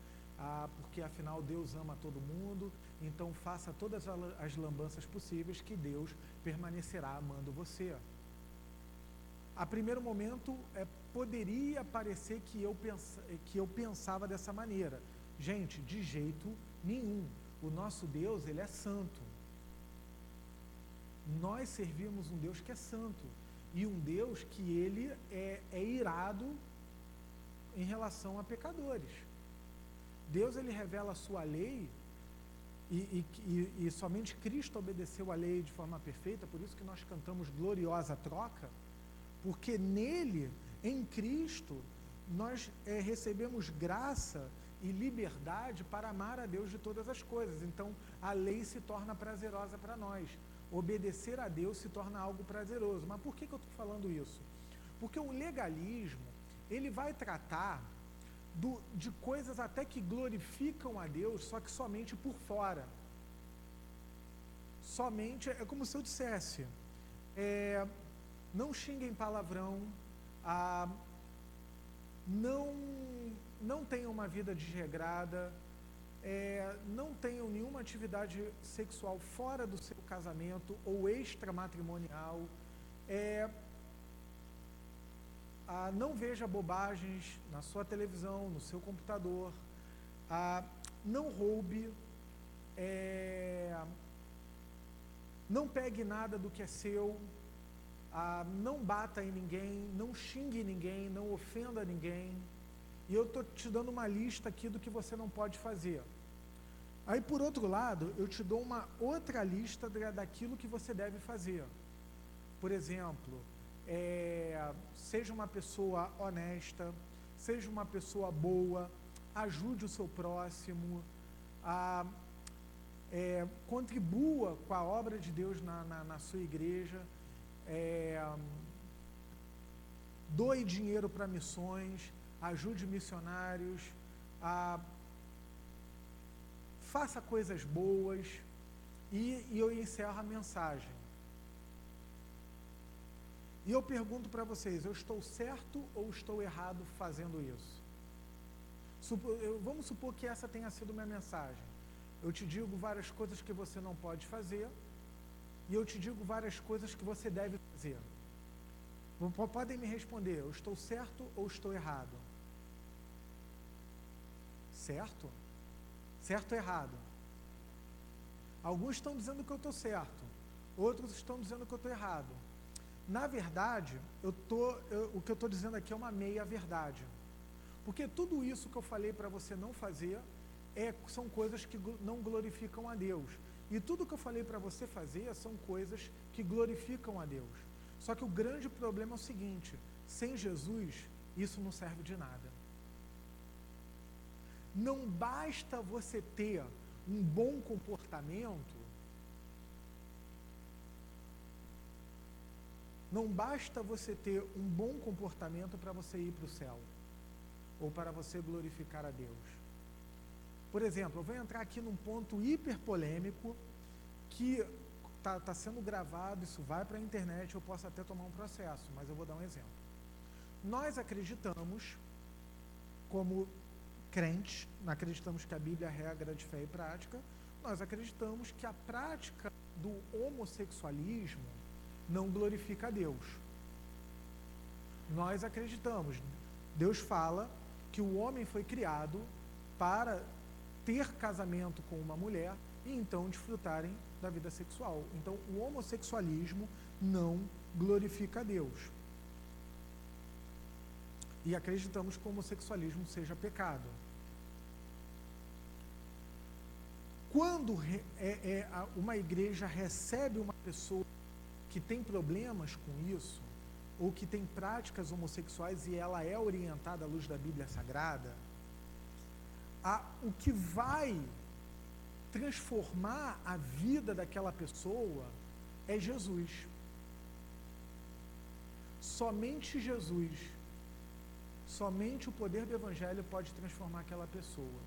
porque afinal Deus ama todo mundo, então faça todas as lambanças possíveis que Deus permanecerá amando você. A primeiro momento poderia parecer que eu pensava dessa maneira. Gente, de jeito nenhum. O nosso Deus, Ele é santo. Nós servimos um Deus que é santo. E um Deus que Ele é irado em relação a pecadores. Deus, Ele revela a sua lei, e somente Cristo obedeceu a lei de forma perfeita, por isso que nós cantamos gloriosa troca, porque nele, em Cristo, nós recebemos graça e liberdade para amar a Deus de todas as coisas. Então, a lei se torna prazerosa para nós. Obedecer a Deus se torna algo prazeroso. Mas por que eu estou falando isso? Porque o legalismo, ele vai tratar de coisas até que glorificam a Deus, só que somente por fora. Somente, é como se eu dissesse, não xinguem palavrão, não tenham uma vida desregrada, não tenham nenhuma atividade sexual fora do seu casamento ou extramatrimonial, não veja bobagens na sua televisão, no seu computador, não roube, não pegue nada do que é seu, não bata em ninguém, não xingue ninguém, não ofenda ninguém. E eu estou te dando uma lista aqui do que você não pode fazer. Aí, por outro lado, eu te dou uma outra lista daquilo que você deve fazer. Por exemplo, seja uma pessoa honesta, seja uma pessoa boa, ajude o seu próximo, contribua com a obra de Deus na sua igreja, doe dinheiro para missões, ajude missionários, faça coisas boas, e eu encerro a mensagem. E eu pergunto para vocês, eu estou certo ou estou errado fazendo isso? Vamos supor que essa tenha sido minha mensagem. Eu te digo várias coisas que você não pode fazer, e eu te digo várias coisas que você deve fazer. Podem me responder, eu estou certo ou estou errado? Certo? Certo ou errado? Alguns estão dizendo que eu estou certo, outros estão dizendo que eu estou errado. Na verdade, o que eu estou dizendo aqui é uma meia-verdade. Porque tudo isso que eu falei para você não fazer, são coisas que não glorificam a Deus. E tudo que eu falei para você fazer são coisas que glorificam a Deus. Só que o grande problema é o seguinte, sem Jesus, isso não serve de nada. Não basta você ter um bom comportamento, para você ir para o céu, ou para você glorificar a Deus. Por exemplo, eu vou entrar aqui num ponto hiper polêmico, que está sendo gravado, isso vai para a internet, eu posso até tomar um processo, mas eu vou dar um exemplo. Nós acreditamos, como crentes, não acreditamos que a Bíblia é regra de fé e prática, nós acreditamos que a prática do homossexualismo não glorifica a Deus. Nós acreditamos, Deus fala que o homem foi criado para ter casamento com uma mulher e então desfrutarem da vida sexual. Então, o homossexualismo não glorifica a Deus. E acreditamos que o homossexualismo seja pecado. Quando uma igreja recebe uma pessoa que tem problemas com isso, ou que tem práticas homossexuais e ela é orientada à luz da Bíblia Sagrada, o que vai transformar a vida daquela pessoa é Jesus. Somente Jesus, somente o poder do Evangelho pode transformar aquela pessoa.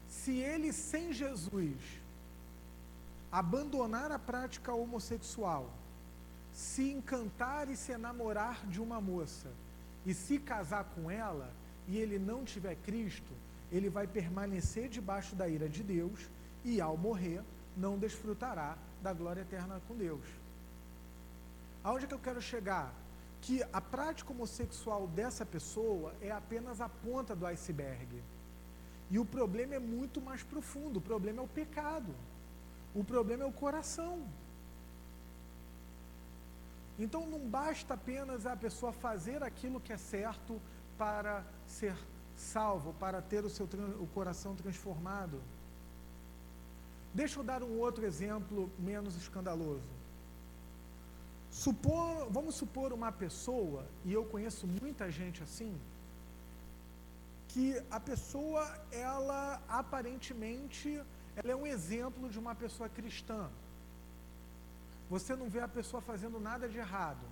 Se ele, sem Jesus, abandonar a prática homossexual, se encantar e se enamorar de uma moça e se casar com ela, e ele não tiver Cristo, ele vai permanecer debaixo da ira de Deus e, ao morrer, não desfrutará da glória eterna com Deus. Aonde é que eu quero chegar? Que a prática homossexual dessa pessoa é apenas a ponta do iceberg. E o problema é muito mais profundo. O problema é o pecado. O problema é o coração. Então não basta apenas a pessoa fazer aquilo que é certo para ser salvo, para ter o coração transformado. Deixa eu dar um outro exemplo menos escandaloso. Vamos supor uma pessoa, e eu conheço muita gente assim, que a pessoa, ela aparentemente, ela é um exemplo de uma pessoa cristã. Você não vê a pessoa fazendo nada de errado.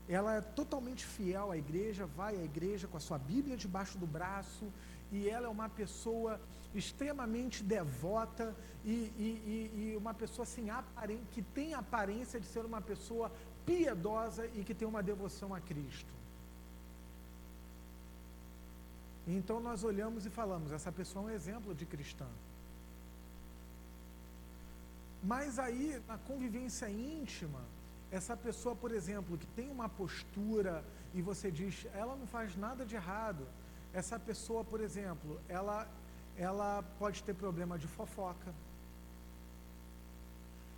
Ela é totalmente fiel à igreja, vai à igreja com a sua Bíblia debaixo do braço, e ela é uma pessoa extremamente devota e uma pessoa assim, que tem a aparência de ser uma pessoa piedosa e que tem uma devoção a Cristo. Então nós olhamos e falamos, essa pessoa é um exemplo de cristã. Mas aí, na convivência íntima, essa pessoa, por exemplo, que tem uma postura e você diz, ela não faz nada de errado. Essa pessoa, por exemplo, ela pode ter problema de fofoca.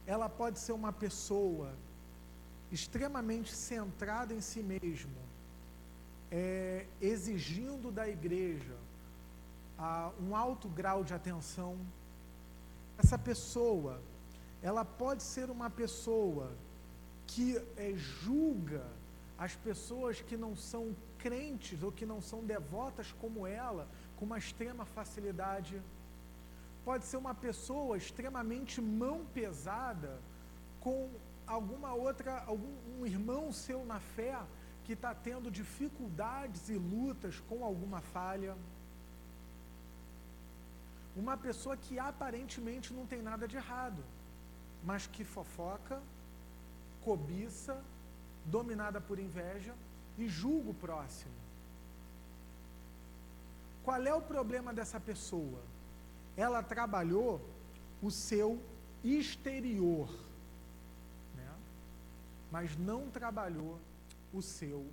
Ela pode ser uma pessoa extremamente centrada em si mesmo, exigindo da igreja um alto grau de atenção. Essa pessoa, ela pode ser uma pessoa que julga as pessoas que não são crentes ou que não são devotas como ela, com uma extrema facilidade. Pode ser uma pessoa extremamente mão pesada com algum irmão seu na fé que está tendo dificuldades e lutas com alguma falha. Uma pessoa que aparentemente não tem nada de errado, mas que fofoca, cobiça, dominada por inveja e julga o próximo. Qual é o problema dessa pessoa? Ela trabalhou o seu exterior, né? Mas não trabalhou o seu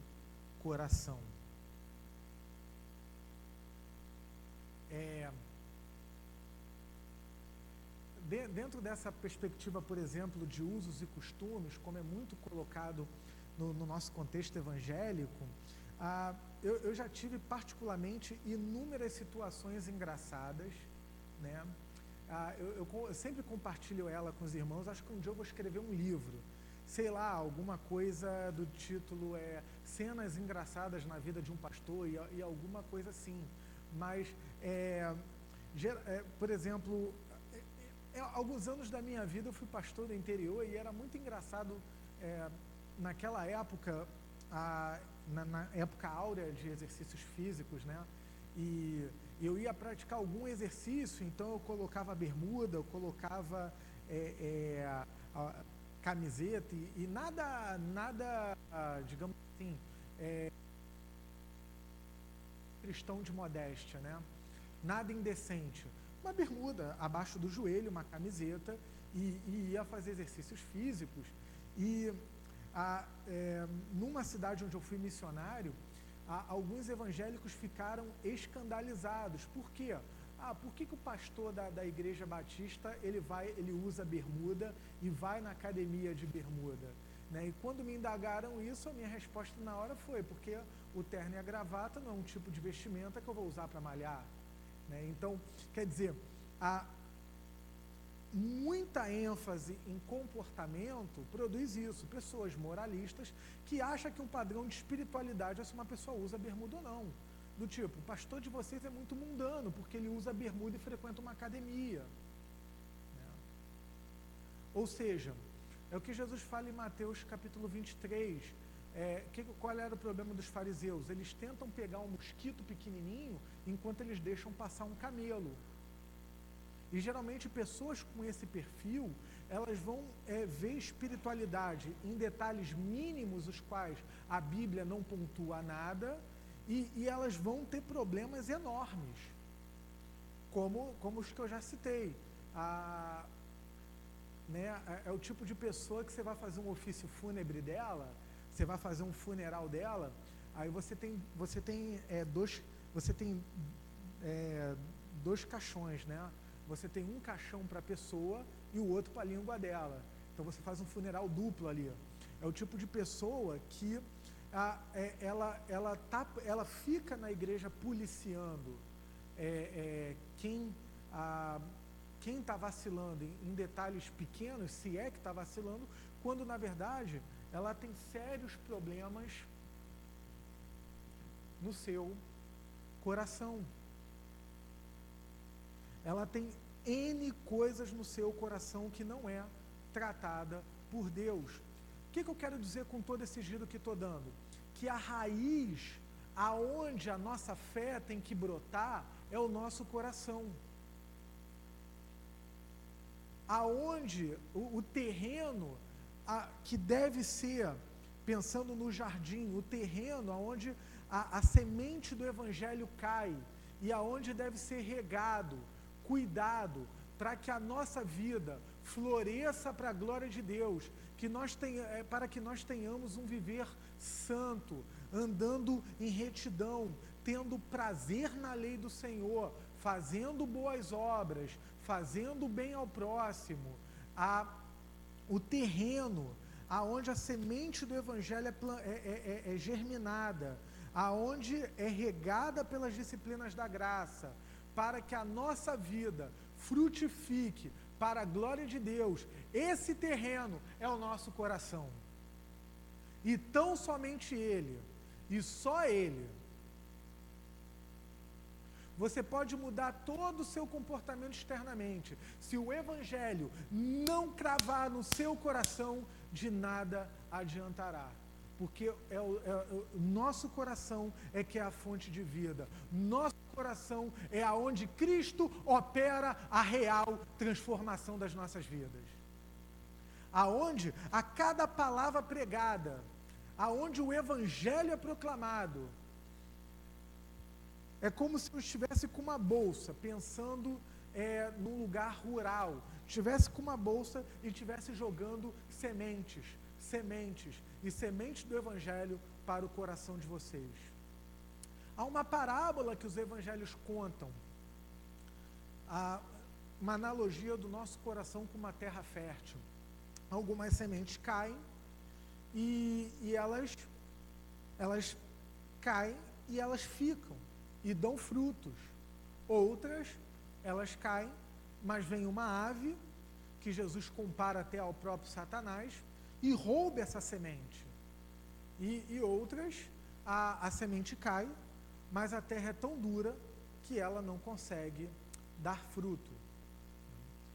coração. Dentro dessa perspectiva, por exemplo, de usos e costumes, como é muito colocado no nosso contexto evangélico, eu já tive particularmente inúmeras situações engraçadas, né? Eu sempre compartilho ela com os irmãos. Acho que um dia eu vou escrever um livro, sei lá, alguma coisa do título cenas engraçadas na vida de um pastor e alguma coisa assim. Mas, por exemplo, alguns anos da minha vida eu fui pastor do interior e era muito engraçado naquela época, na época áurea de exercícios físicos, né? E eu ia praticar algum exercício, então eu colocava bermuda, eu colocava camiseta e nada, digamos assim, cristão de modéstia, né? Nada indecente. Uma bermuda abaixo do joelho, uma camiseta e ia fazer exercícios físicos. E numa cidade onde eu fui missionário, alguns evangélicos ficaram escandalizados. Por quê? Por que o pastor da igreja batista ele usa bermuda e vai na academia de bermuda? Né? E quando me indagaram isso, a minha resposta na hora foi, porque o terno e a gravata não é um tipo de vestimenta que eu vou usar para malhar. Né? Então, quer dizer, muita ênfase em comportamento produz isso. Pessoas moralistas que acham que um padrão de espiritualidade é se uma pessoa usa bermuda ou não. Do tipo, o pastor de vocês é muito mundano, porque ele usa bermuda e frequenta uma academia. Ou seja, é o que Jesus fala em Mateus capítulo 23. Qual era o problema dos fariseus? Eles tentam pegar um mosquito pequenininho enquanto eles deixam passar um camelo. E geralmente pessoas com esse perfil, elas vão ver espiritualidade em detalhes mínimos, os quais a Bíblia não pontua nada, e elas vão ter problemas enormes, como os que eu já citei. É o tipo de pessoa que você vai fazer um ofício fúnebre dela, você vai fazer um funeral dela, aí você tem dois caixões, né? Você tem um caixão para a pessoa e o outro para a língua dela. Então você faz um funeral duplo ali. É o tipo de pessoa que ela fica na igreja policiando quem está vacilando em detalhes pequenos, se é que está vacilando, quando na verdade ela tem sérios problemas no seu coração. Ela tem N coisas no seu coração que não é tratada por Deus. O que eu quero dizer com todo esse giro que estou dando? Que a raiz, aonde a nossa fé tem que brotar, é o nosso coração. Aonde o terreno que deve ser, pensando no jardim, o terreno aonde a semente do Evangelho cai e aonde deve ser regado, cuidado, para que a nossa vida floresça para a glória de Deus, para que nós tenhamos um viver santo, andando em retidão, tendo prazer na lei do Senhor, fazendo boas obras, fazendo bem ao próximo. O terreno aonde a semente do Evangelho é germinada, aonde é regada pelas disciplinas da graça, para que a nossa vida frutifique para a glória de Deus. Esse terreno é o nosso coração. E tão somente Ele, e só Ele. Você pode mudar todo o seu comportamento externamente. Se o Evangelho não cravar no seu coração, de nada adiantará. Porque o nosso coração é que é a fonte de vida. Nosso coração é aonde Cristo opera a real transformação das nossas vidas. Aonde a cada palavra pregada, aonde o Evangelho é proclamado, é como se eu estivesse com uma bolsa, pensando num lugar rural, estivesse com uma bolsa e estivesse jogando sementes e sementes do Evangelho para o coração de vocês. Há uma parábola que os evangelhos contam, uma analogia do nosso coração com uma terra fértil. Algumas sementes caem e elas caem e elas ficam e dão frutos. Outras, elas caem, mas vem uma ave, que Jesus compara até ao próprio Satanás, e rouba essa semente. E outras, a semente cai, mas a terra é tão dura que ela não consegue dar fruto.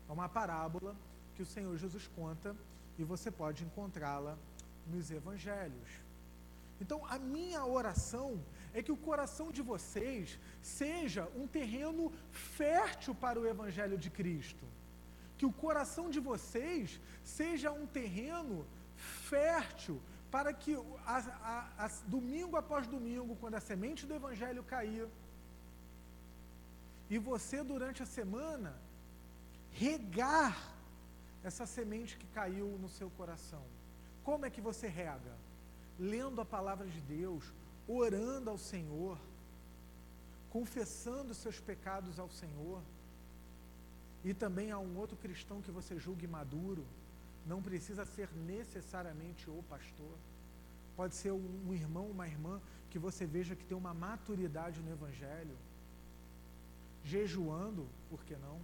É uma parábola que o Senhor Jesus conta e você pode encontrá-la nos evangelhos. Então, a minha oração é que o coração de vocês seja um terreno fértil para o Evangelho de Cristo. Que o coração de vocês seja um terreno fértil para que domingo após domingo, quando a semente do Evangelho cair, e você durante a semana regar essa semente que caiu no seu coração. Como é que você rega? Lendo a palavra de Deus, orando ao Senhor, confessando os seus pecados ao Senhor. E também a um outro cristão que você julgue maduro, não precisa ser necessariamente o pastor. Pode ser um irmão, uma irmã que você veja que tem uma maturidade no Evangelho. Jejuando, por que não?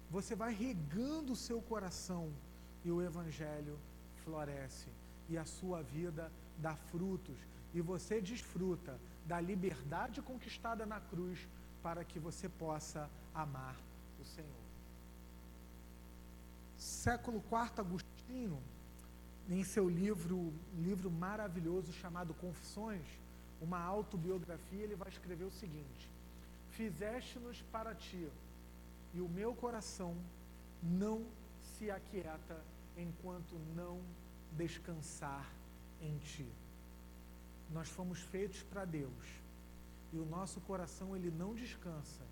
você vai regando o seu coração e o Evangelho floresce e a sua vida dá frutos e você desfruta da liberdade conquistada na cruz para que você possa amar o Senhor. Século IV Agostinho, em seu livro maravilhoso chamado Confissões, uma autobiografia, ele vai escrever o seguinte: fizeste-nos para ti, e o meu coração não se aquieta enquanto não descansar em ti. Nós fomos feitos para Deus, e o nosso coração ele não descansa,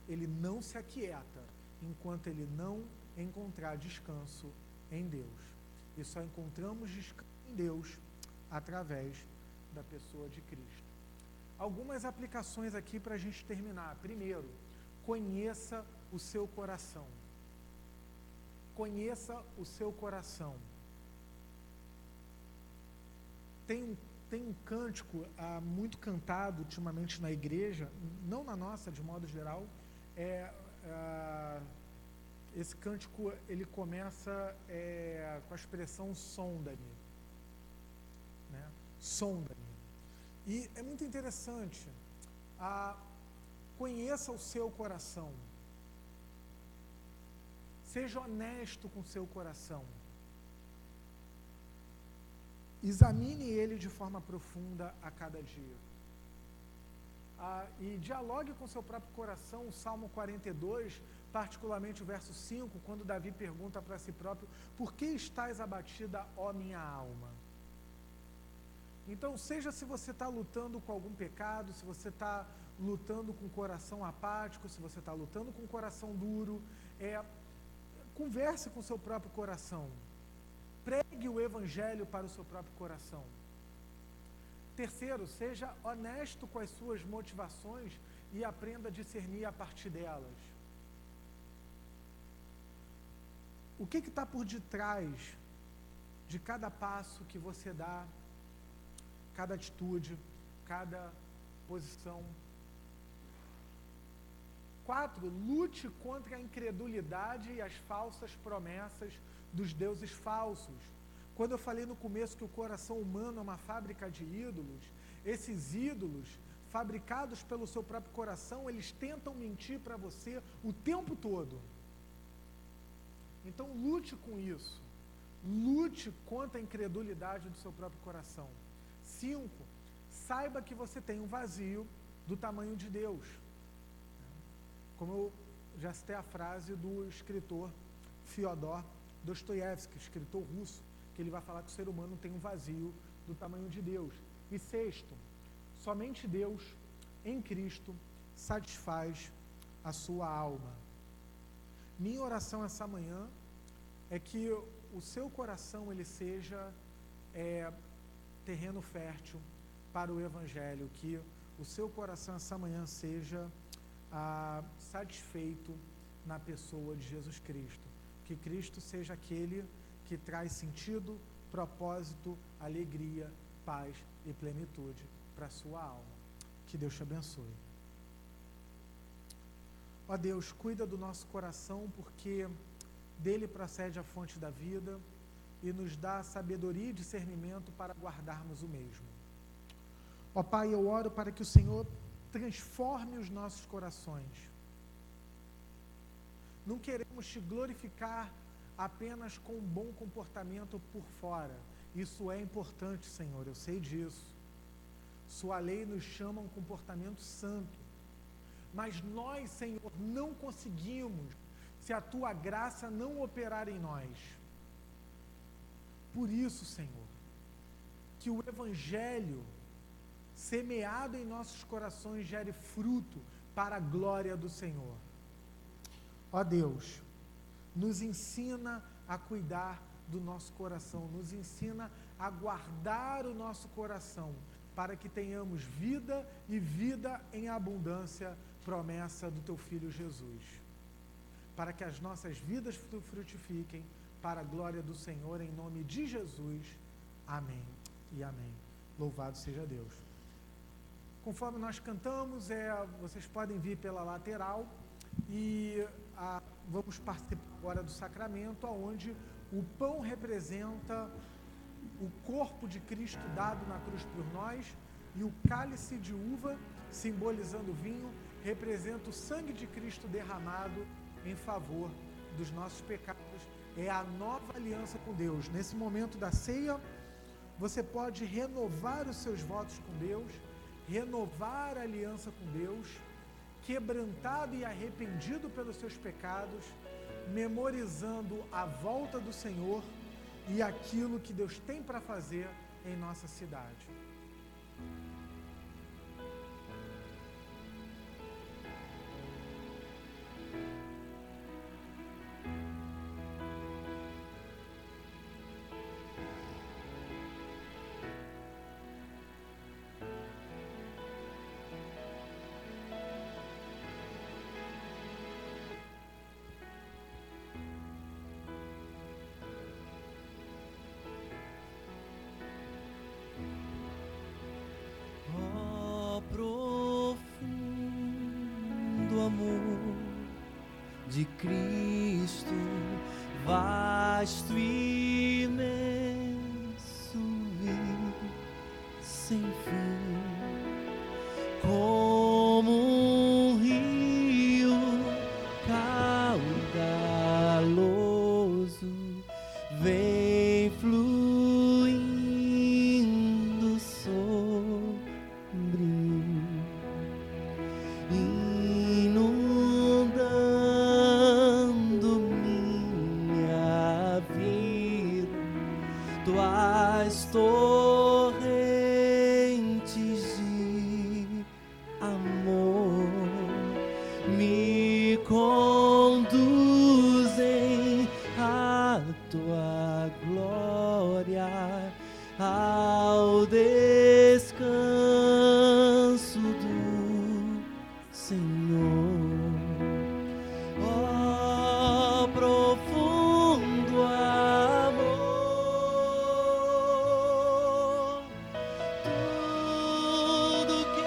ele não se aquieta enquanto ele não encontrar descanso em Deus. E só encontramos descanso em Deus através da pessoa de Cristo. Algumas aplicações aqui para a gente terminar. Primeiro, conheça o seu coração. Conheça o seu coração. Tem um cântico muito cantado ultimamente na igreja, não na nossa, de modo geral. Esse cântico ele começa com a expressão sonda-me, né? Sonda-me. E é muito interessante. Conheça o seu coração. Seja honesto com o seu coração. Examine ele de forma profunda a cada dia. E dialogue com o seu próprio coração. O Salmo 42, particularmente o verso 5, quando Davi pergunta para si próprio: por que estás abatida, ó minha alma? Então, seja se você está lutando com algum pecado, se você está lutando com o coração apático, se você está lutando com o coração duro, converse com o seu próprio coração. Pregue o Evangelho para o seu próprio coração. Terceiro, seja honesto com as suas motivações e aprenda a discernir a partir delas. O que está por detrás de cada passo que você dá, cada atitude, cada posição? 4, lute contra a incredulidade e as falsas promessas dos deuses falsos. Quando eu falei no começo que o coração humano é uma fábrica de ídolos, esses ídolos, fabricados pelo seu próprio coração, eles tentam mentir para você o tempo todo. Então lute com isso. Lute contra a incredulidade do seu próprio coração. 5, saiba que você tem um vazio do tamanho de Deus. Como eu já citei a frase do escritor Fyodor Dostoiévski, escritor russo, que ele vai falar que o ser humano tem um vazio do tamanho de Deus. E 6, somente Deus, em Cristo, satisfaz a sua alma. Minha oração essa manhã é que o seu coração ele seja terreno fértil para o Evangelho, que o seu coração essa manhã seja satisfeito na pessoa de Jesus Cristo. Que Cristo seja aquele que traz sentido, propósito, alegria, paz e plenitude para a sua alma. Que Deus te abençoe. Ó Deus, cuida do nosso coração, porque dele procede a fonte da vida e nos dá sabedoria e discernimento para guardarmos o mesmo. Ó Pai, eu oro para que o Senhor transforme os nossos corações. Não queremos te glorificar apenas com um bom comportamento por fora. Isso é importante, Senhor, eu sei disso. Sua lei nos chama a um comportamento santo. Mas nós, Senhor, não conseguimos se a Tua graça não operar em nós. Por isso, Senhor, que o Evangelho semeado em nossos corações gere fruto para a glória do Senhor. Ó Deus, nos ensina a cuidar do nosso coração, nos ensina a guardar o nosso coração, para que tenhamos vida e vida em abundância, promessa do Teu Filho Jesus. Para que as nossas vidas frutifiquem para a glória do Senhor, em nome de Jesus. Amém e amém. Louvado seja Deus. Conforme nós cantamos, vocês podem vir pela lateral e vamos participar agora do sacramento, onde o pão representa o corpo de Cristo dado na cruz por nós, e o cálice de uva, simbolizando o vinho, representa o sangue de Cristo derramado em favor dos nossos pecados. É a nova aliança com Deus. Nesse momento da ceia, você pode renovar os seus votos com Deus, renovar a aliança com Deus, quebrantado e arrependido pelos seus pecados, memorizando a volta do Senhor e aquilo que Deus tem para fazer em nossa cidade. De Cristo, vasto e imenso e sem fim, como um rio caudaloso, vem fluindo sobre mim. Tuas torrentes de amor me conduzem à tua glória, ao descanso do Senhor. Ó profundo amor, tudo que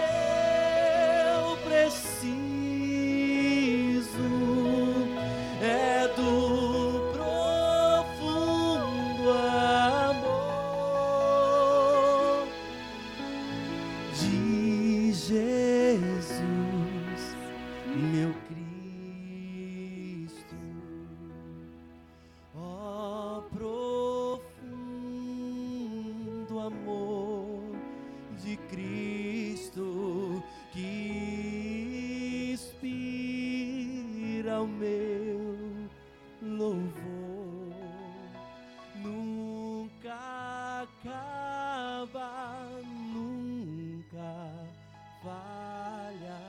eu preciso é do profundo amor de Jesus, meu Cristo. Ó profundo amor de Cristo que inspira o meu louvor, nunca acaba, nunca falha,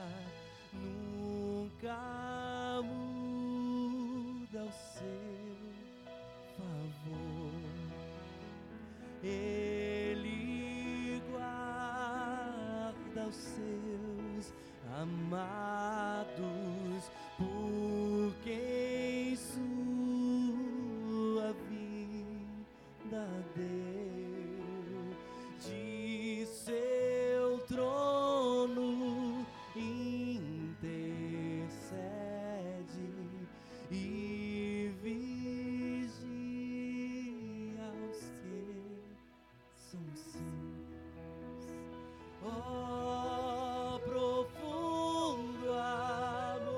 nunca muda o seu favor. Ele guarda os seus amados por quem sua vida deu, de seu trono intercede e vigia os que são seus. Ó profundo amor,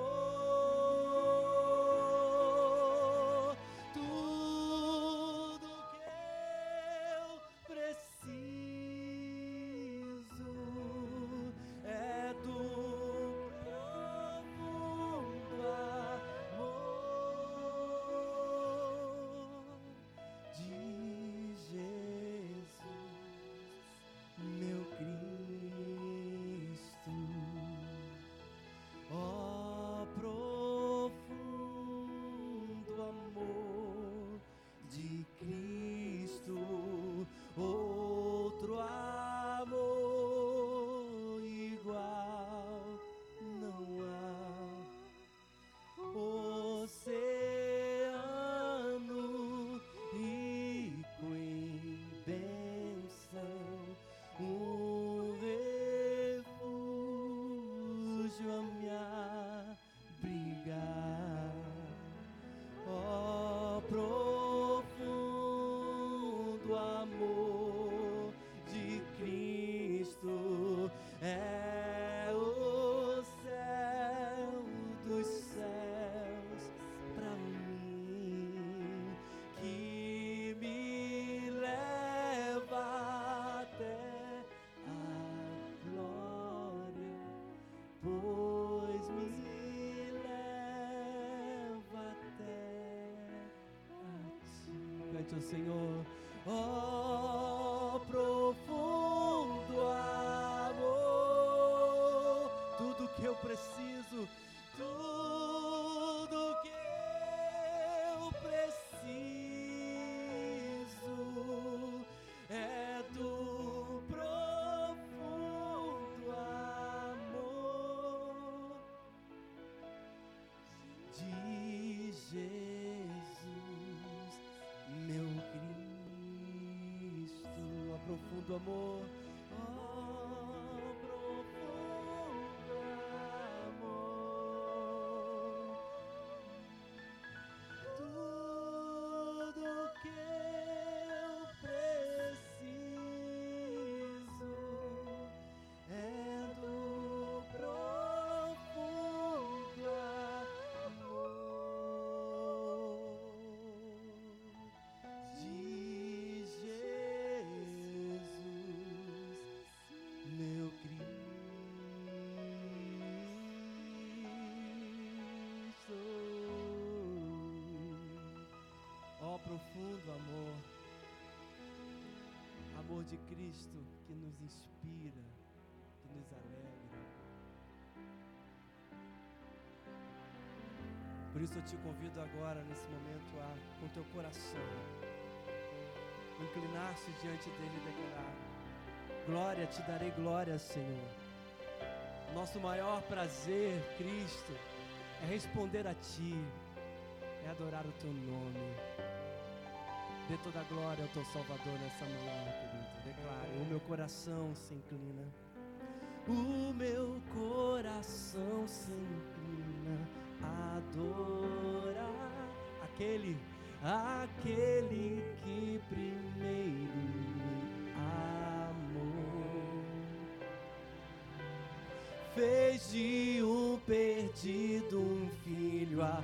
tudo que eu preciso é do profundo amor de Jesus, meu Cristo. Cristo, Senhor. Oh, profundo amor, tudo que eu preciso, tudo que eu preciso é do profundo amor de Jesus, meu Cristo. Ó profundo amor, ó profundo amor, tudo que eu preciso é do profundo amor de Jesus, meu Cristo. Ó profundo amor, amor de Cristo que nos inspira, que nos alegra. Por isso eu te convido agora, nesse momento, a, com teu coração, inclinar-se diante dele e declarar: glória, te darei glória, Senhor. Nosso maior prazer, Cristo, é responder a ti, é adorar o teu nome. Dê toda a glória ao teu Salvador nessa manhã, querido. Declare: o meu coração se inclina. O meu coração se inclina a adorar aquele que primeiro me amou. Fez de um perdido um filho a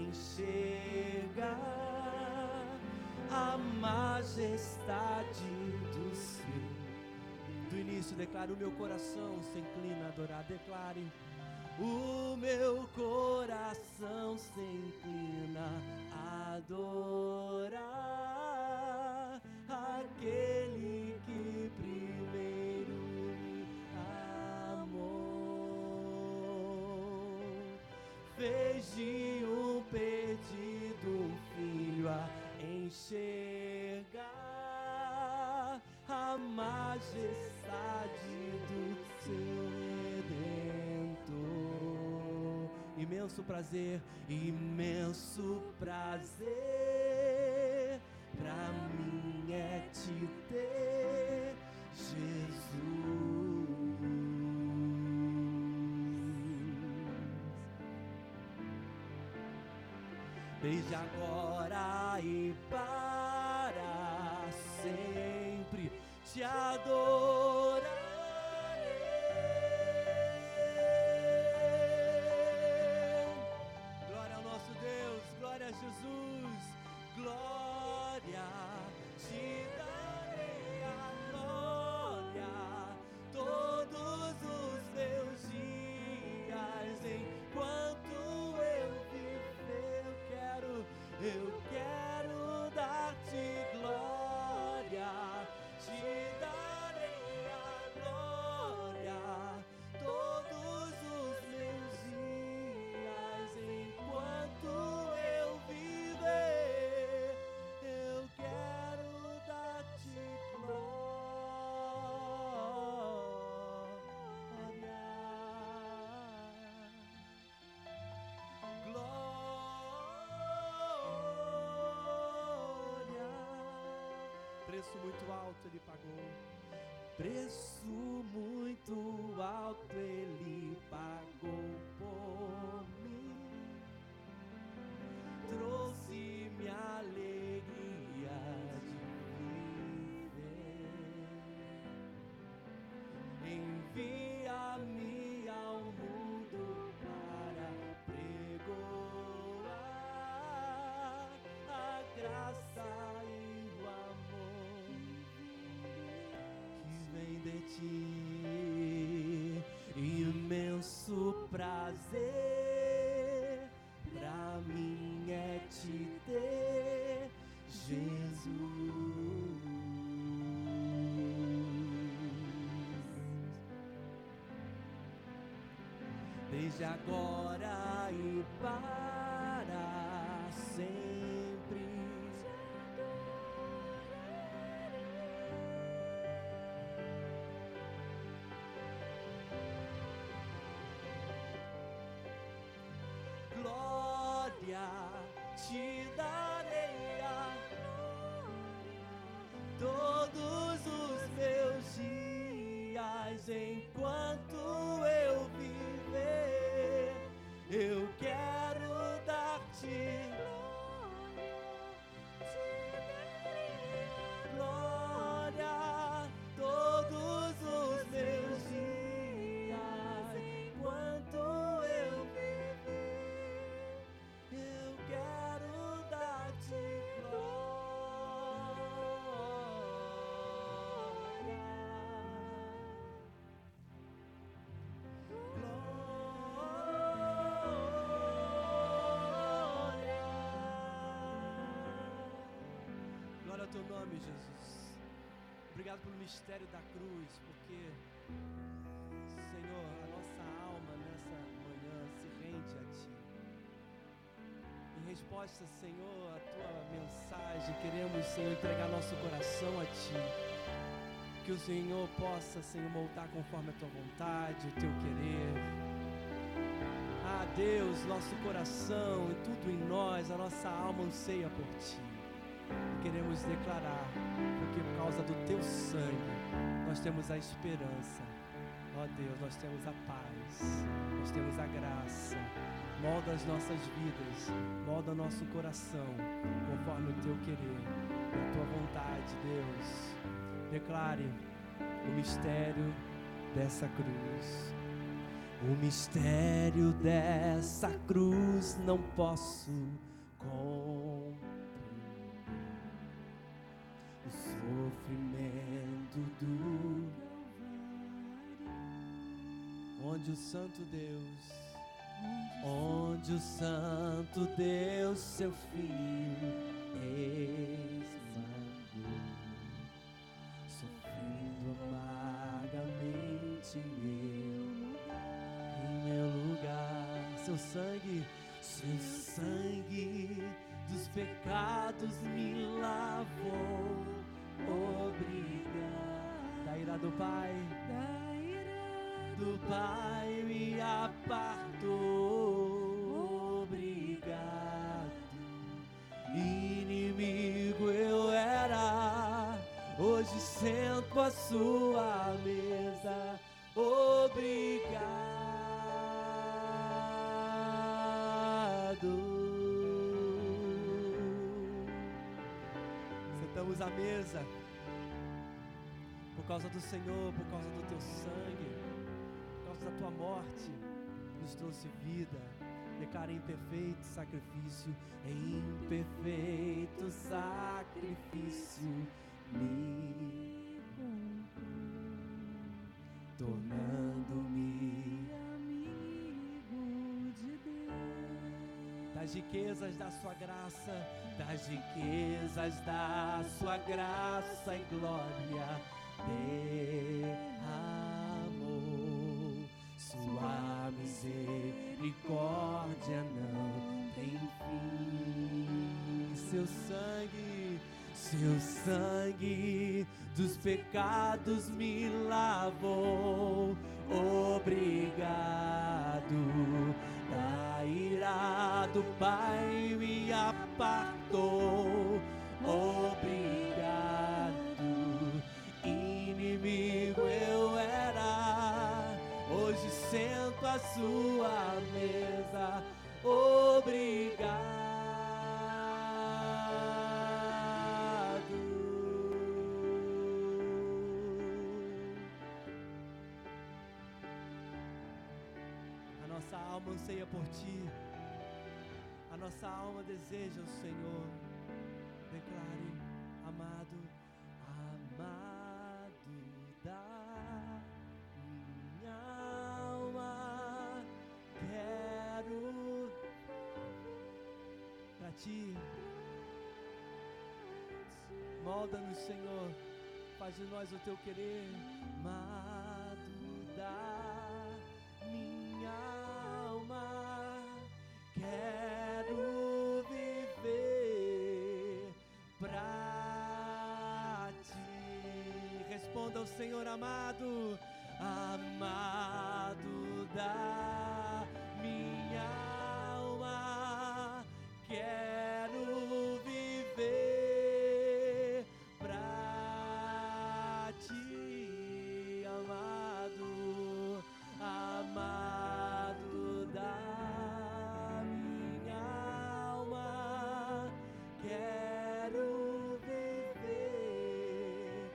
enxergar a majestade do céu. Do início, declare: o meu coração se inclina a adorar. Declare: o meu coração se inclina a adorar aquele que primeiro me amou. Fez de um perdido um filho a enxergar a majestade do seu Redentor. Imenso prazer pra mim é te ter, Jesus. Desde agora e para sempre te adorarei. Glória ao nosso Deus, glória a Jesus, glória, te darei a glória todos os meus dias, enquanto eu viver, eu quero dar-te glória, te darei a glória todos os meus dias, enquanto eu viver, eu quero dar-te glória. Preço muito alto ele pagou. Preço muito alto ele pagou por mim. Trouxe-me a alegria de viver. Envia-me ao mundo para pregoar a graça e o amor que vem de ti. Imenso prazer pra mim é te ter, Jesus. desde agora e para sempre. Glória te darei todos os meus dias, enquanto eu viver, eu quero dar-te glória todos os meus dias, enquanto eu viver, eu quero dar-te glória ao teu nome, Jesus. Obrigado pelo mistério da cruz, porque, Senhor, a nossa alma nessa manhã se rende a Ti. Em resposta, Senhor, à Tua mensagem, queremos, Senhor, entregar nosso coração a Ti. Que o Senhor possa, Senhor, moldar conforme a Tua vontade, o Teu querer. Ah, Deus, nosso coração e tudo em nós, a nossa alma anseia por Ti. E queremos declarar, porque por causa do Teu sangue, nós temos a esperança. Ó Deus, nós temos a paz, nós temos a graça. Molda as nossas vidas, molda nosso coração, conforme o Teu querer e a Tua vontade, Deus. Declare o mistério dessa cruz. O mistério dessa cruz não posso compreender. O sofrimento do onde o Santo Deus, seu Filho, esmagou, sofrendo amargamente em meu lugar. Seu sangue dos pecados me lavou. Obrigado. Da ira do Pai me apartou. Obrigado. Inimigo eu era, hoje sento à sua mesa. Obrigado. Sentamos à mesa por causa do Senhor, por causa do Teu sangue, por causa da Tua morte, nos trouxe vida. Declara em perfeito sacrifício, em perfeito sacrifício, me tornando-me amigo de Deus. das riquezas da Sua graça, das riquezas da Sua graça e glória, derramou. Sua misericórdia não tem fim. Seu sangue dos pecados me lavou. Obrigado. Da ira do Pai me apartou. Obrigado. Inimigo eu era, hoje sento à sua mesa. Obrigado. A nossa alma anseia por Ti, a nossa alma deseja o Senhor. Declare, amado, amado da minha alma, quero pra Ti. Molda-nos, Senhor, faz de nós o Teu querer. Amado da minha ao Senhor. Amado, amado da minha alma, quero viver pra ti, amado, amado da minha alma, quero viver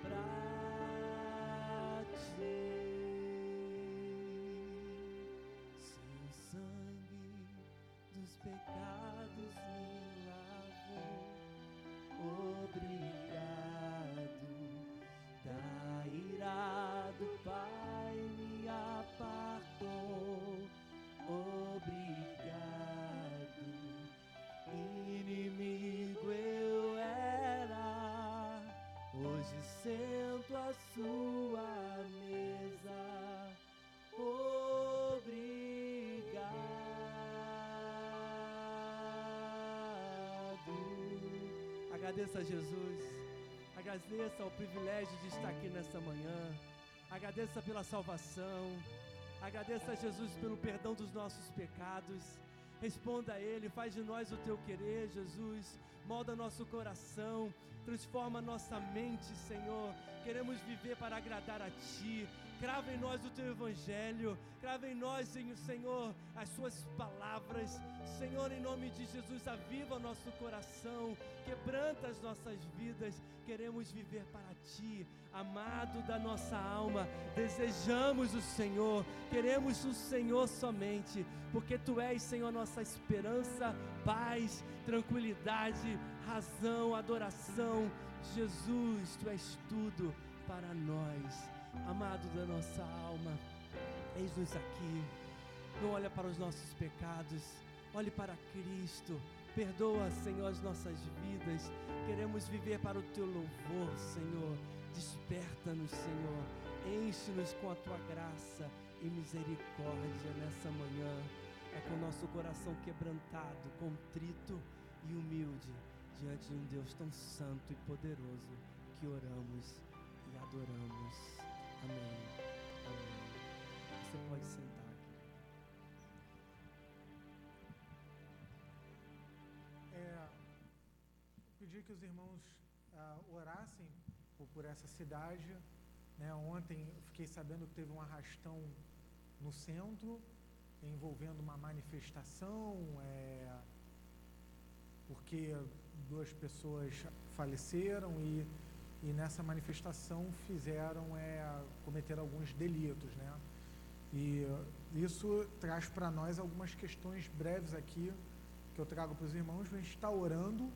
pra ti. Seu sangue dos pecados me lavou, obrigado. Da ira do Pai me apartou, obrigado. Inimigo eu era, hoje sento à sua mesa, obrigado. Agradeça a Jesus, agradeça o privilégio de estar aqui nessa manhã, agradeça pela salvação, agradeça a Jesus pelo perdão dos nossos pecados. Responda a Ele, faz de nós o Teu querer, Jesus, molda nosso coração, transforma nossa mente, Senhor. Queremos viver para agradar a Ti. Crava em nós o Teu Evangelho, crava em nós, Senhor, as Suas palavras. Senhor, em nome de Jesus, aviva nosso coração, quebranta as nossas vidas. Queremos viver para Ti, amado da nossa alma. Desejamos o Senhor, queremos o Senhor somente, porque Tu és, Senhor, nossa esperança, paz, tranquilidade, razão, adoração. Jesus, Tu és tudo para nós. Amado da nossa alma, eis-nos aqui. Não olha para os nossos pecados, olhe para Cristo. Perdoa, Senhor, as nossas vidas. Queremos viver para o Teu louvor, Senhor. Desperta-nos, Senhor. Enche-nos com a Tua graça e misericórdia nessa manhã. É com o nosso coração quebrantado, contrito e humilde diante de um Deus tão santo e poderoso que oramos e adoramos. Amém. Amém. Você pode sentar aqui. Pedir que os irmãos orassem por essa cidade, né? Ontem eu fiquei sabendo que teve um arrastão no centro, envolvendo uma manifestação, porque 2 pessoas faleceram e nessa manifestação cometeram alguns delitos, né? E isso traz para nós algumas questões breves aqui, que eu trago para os irmãos. A gente está orando,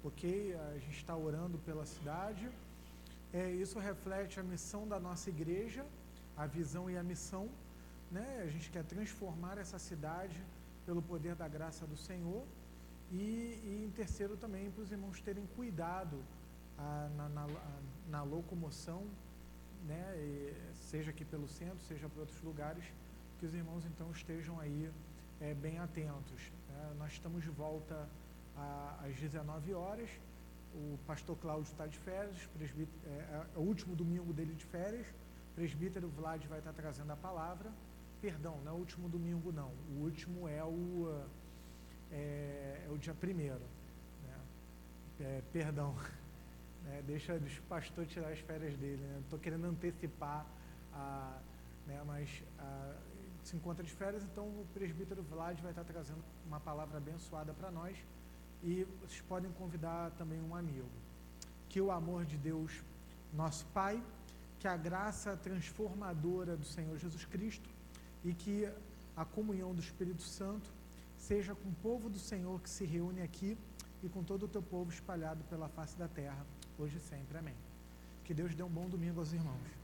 ok? A gente está orando pela cidade. Isso reflete a missão da nossa igreja, a visão e a missão, né? A gente quer transformar essa cidade pelo poder da graça do Senhor. E em terceiro também, para os irmãos terem cuidado na locomoção, né? Seja aqui pelo centro, seja para outros lugares, que os irmãos então estejam aí bem atentos. Nós estamos de volta às 19 horas. O pastor Cláudio está de férias, é o último domingo dele de férias. O presbítero Vlad vai estar trazendo a palavra. Perdão, não é o último domingo não, o último é o dia 1º, né? Perdão, deixa o pastor tirar as férias dele, né? Estou querendo antecipar, né? Mas se encontra de férias, então o presbítero Vlad vai estar trazendo uma palavra abençoada para nós, e vocês podem convidar também um amigo. Que o amor de Deus, nosso Pai, que a graça transformadora do Senhor Jesus Cristo e que a comunhão do Espírito Santo seja com o povo do Senhor que se reúne aqui e com todo o teu povo espalhado pela face da terra, hoje e sempre. Amém. Que Deus dê um bom domingo aos irmãos.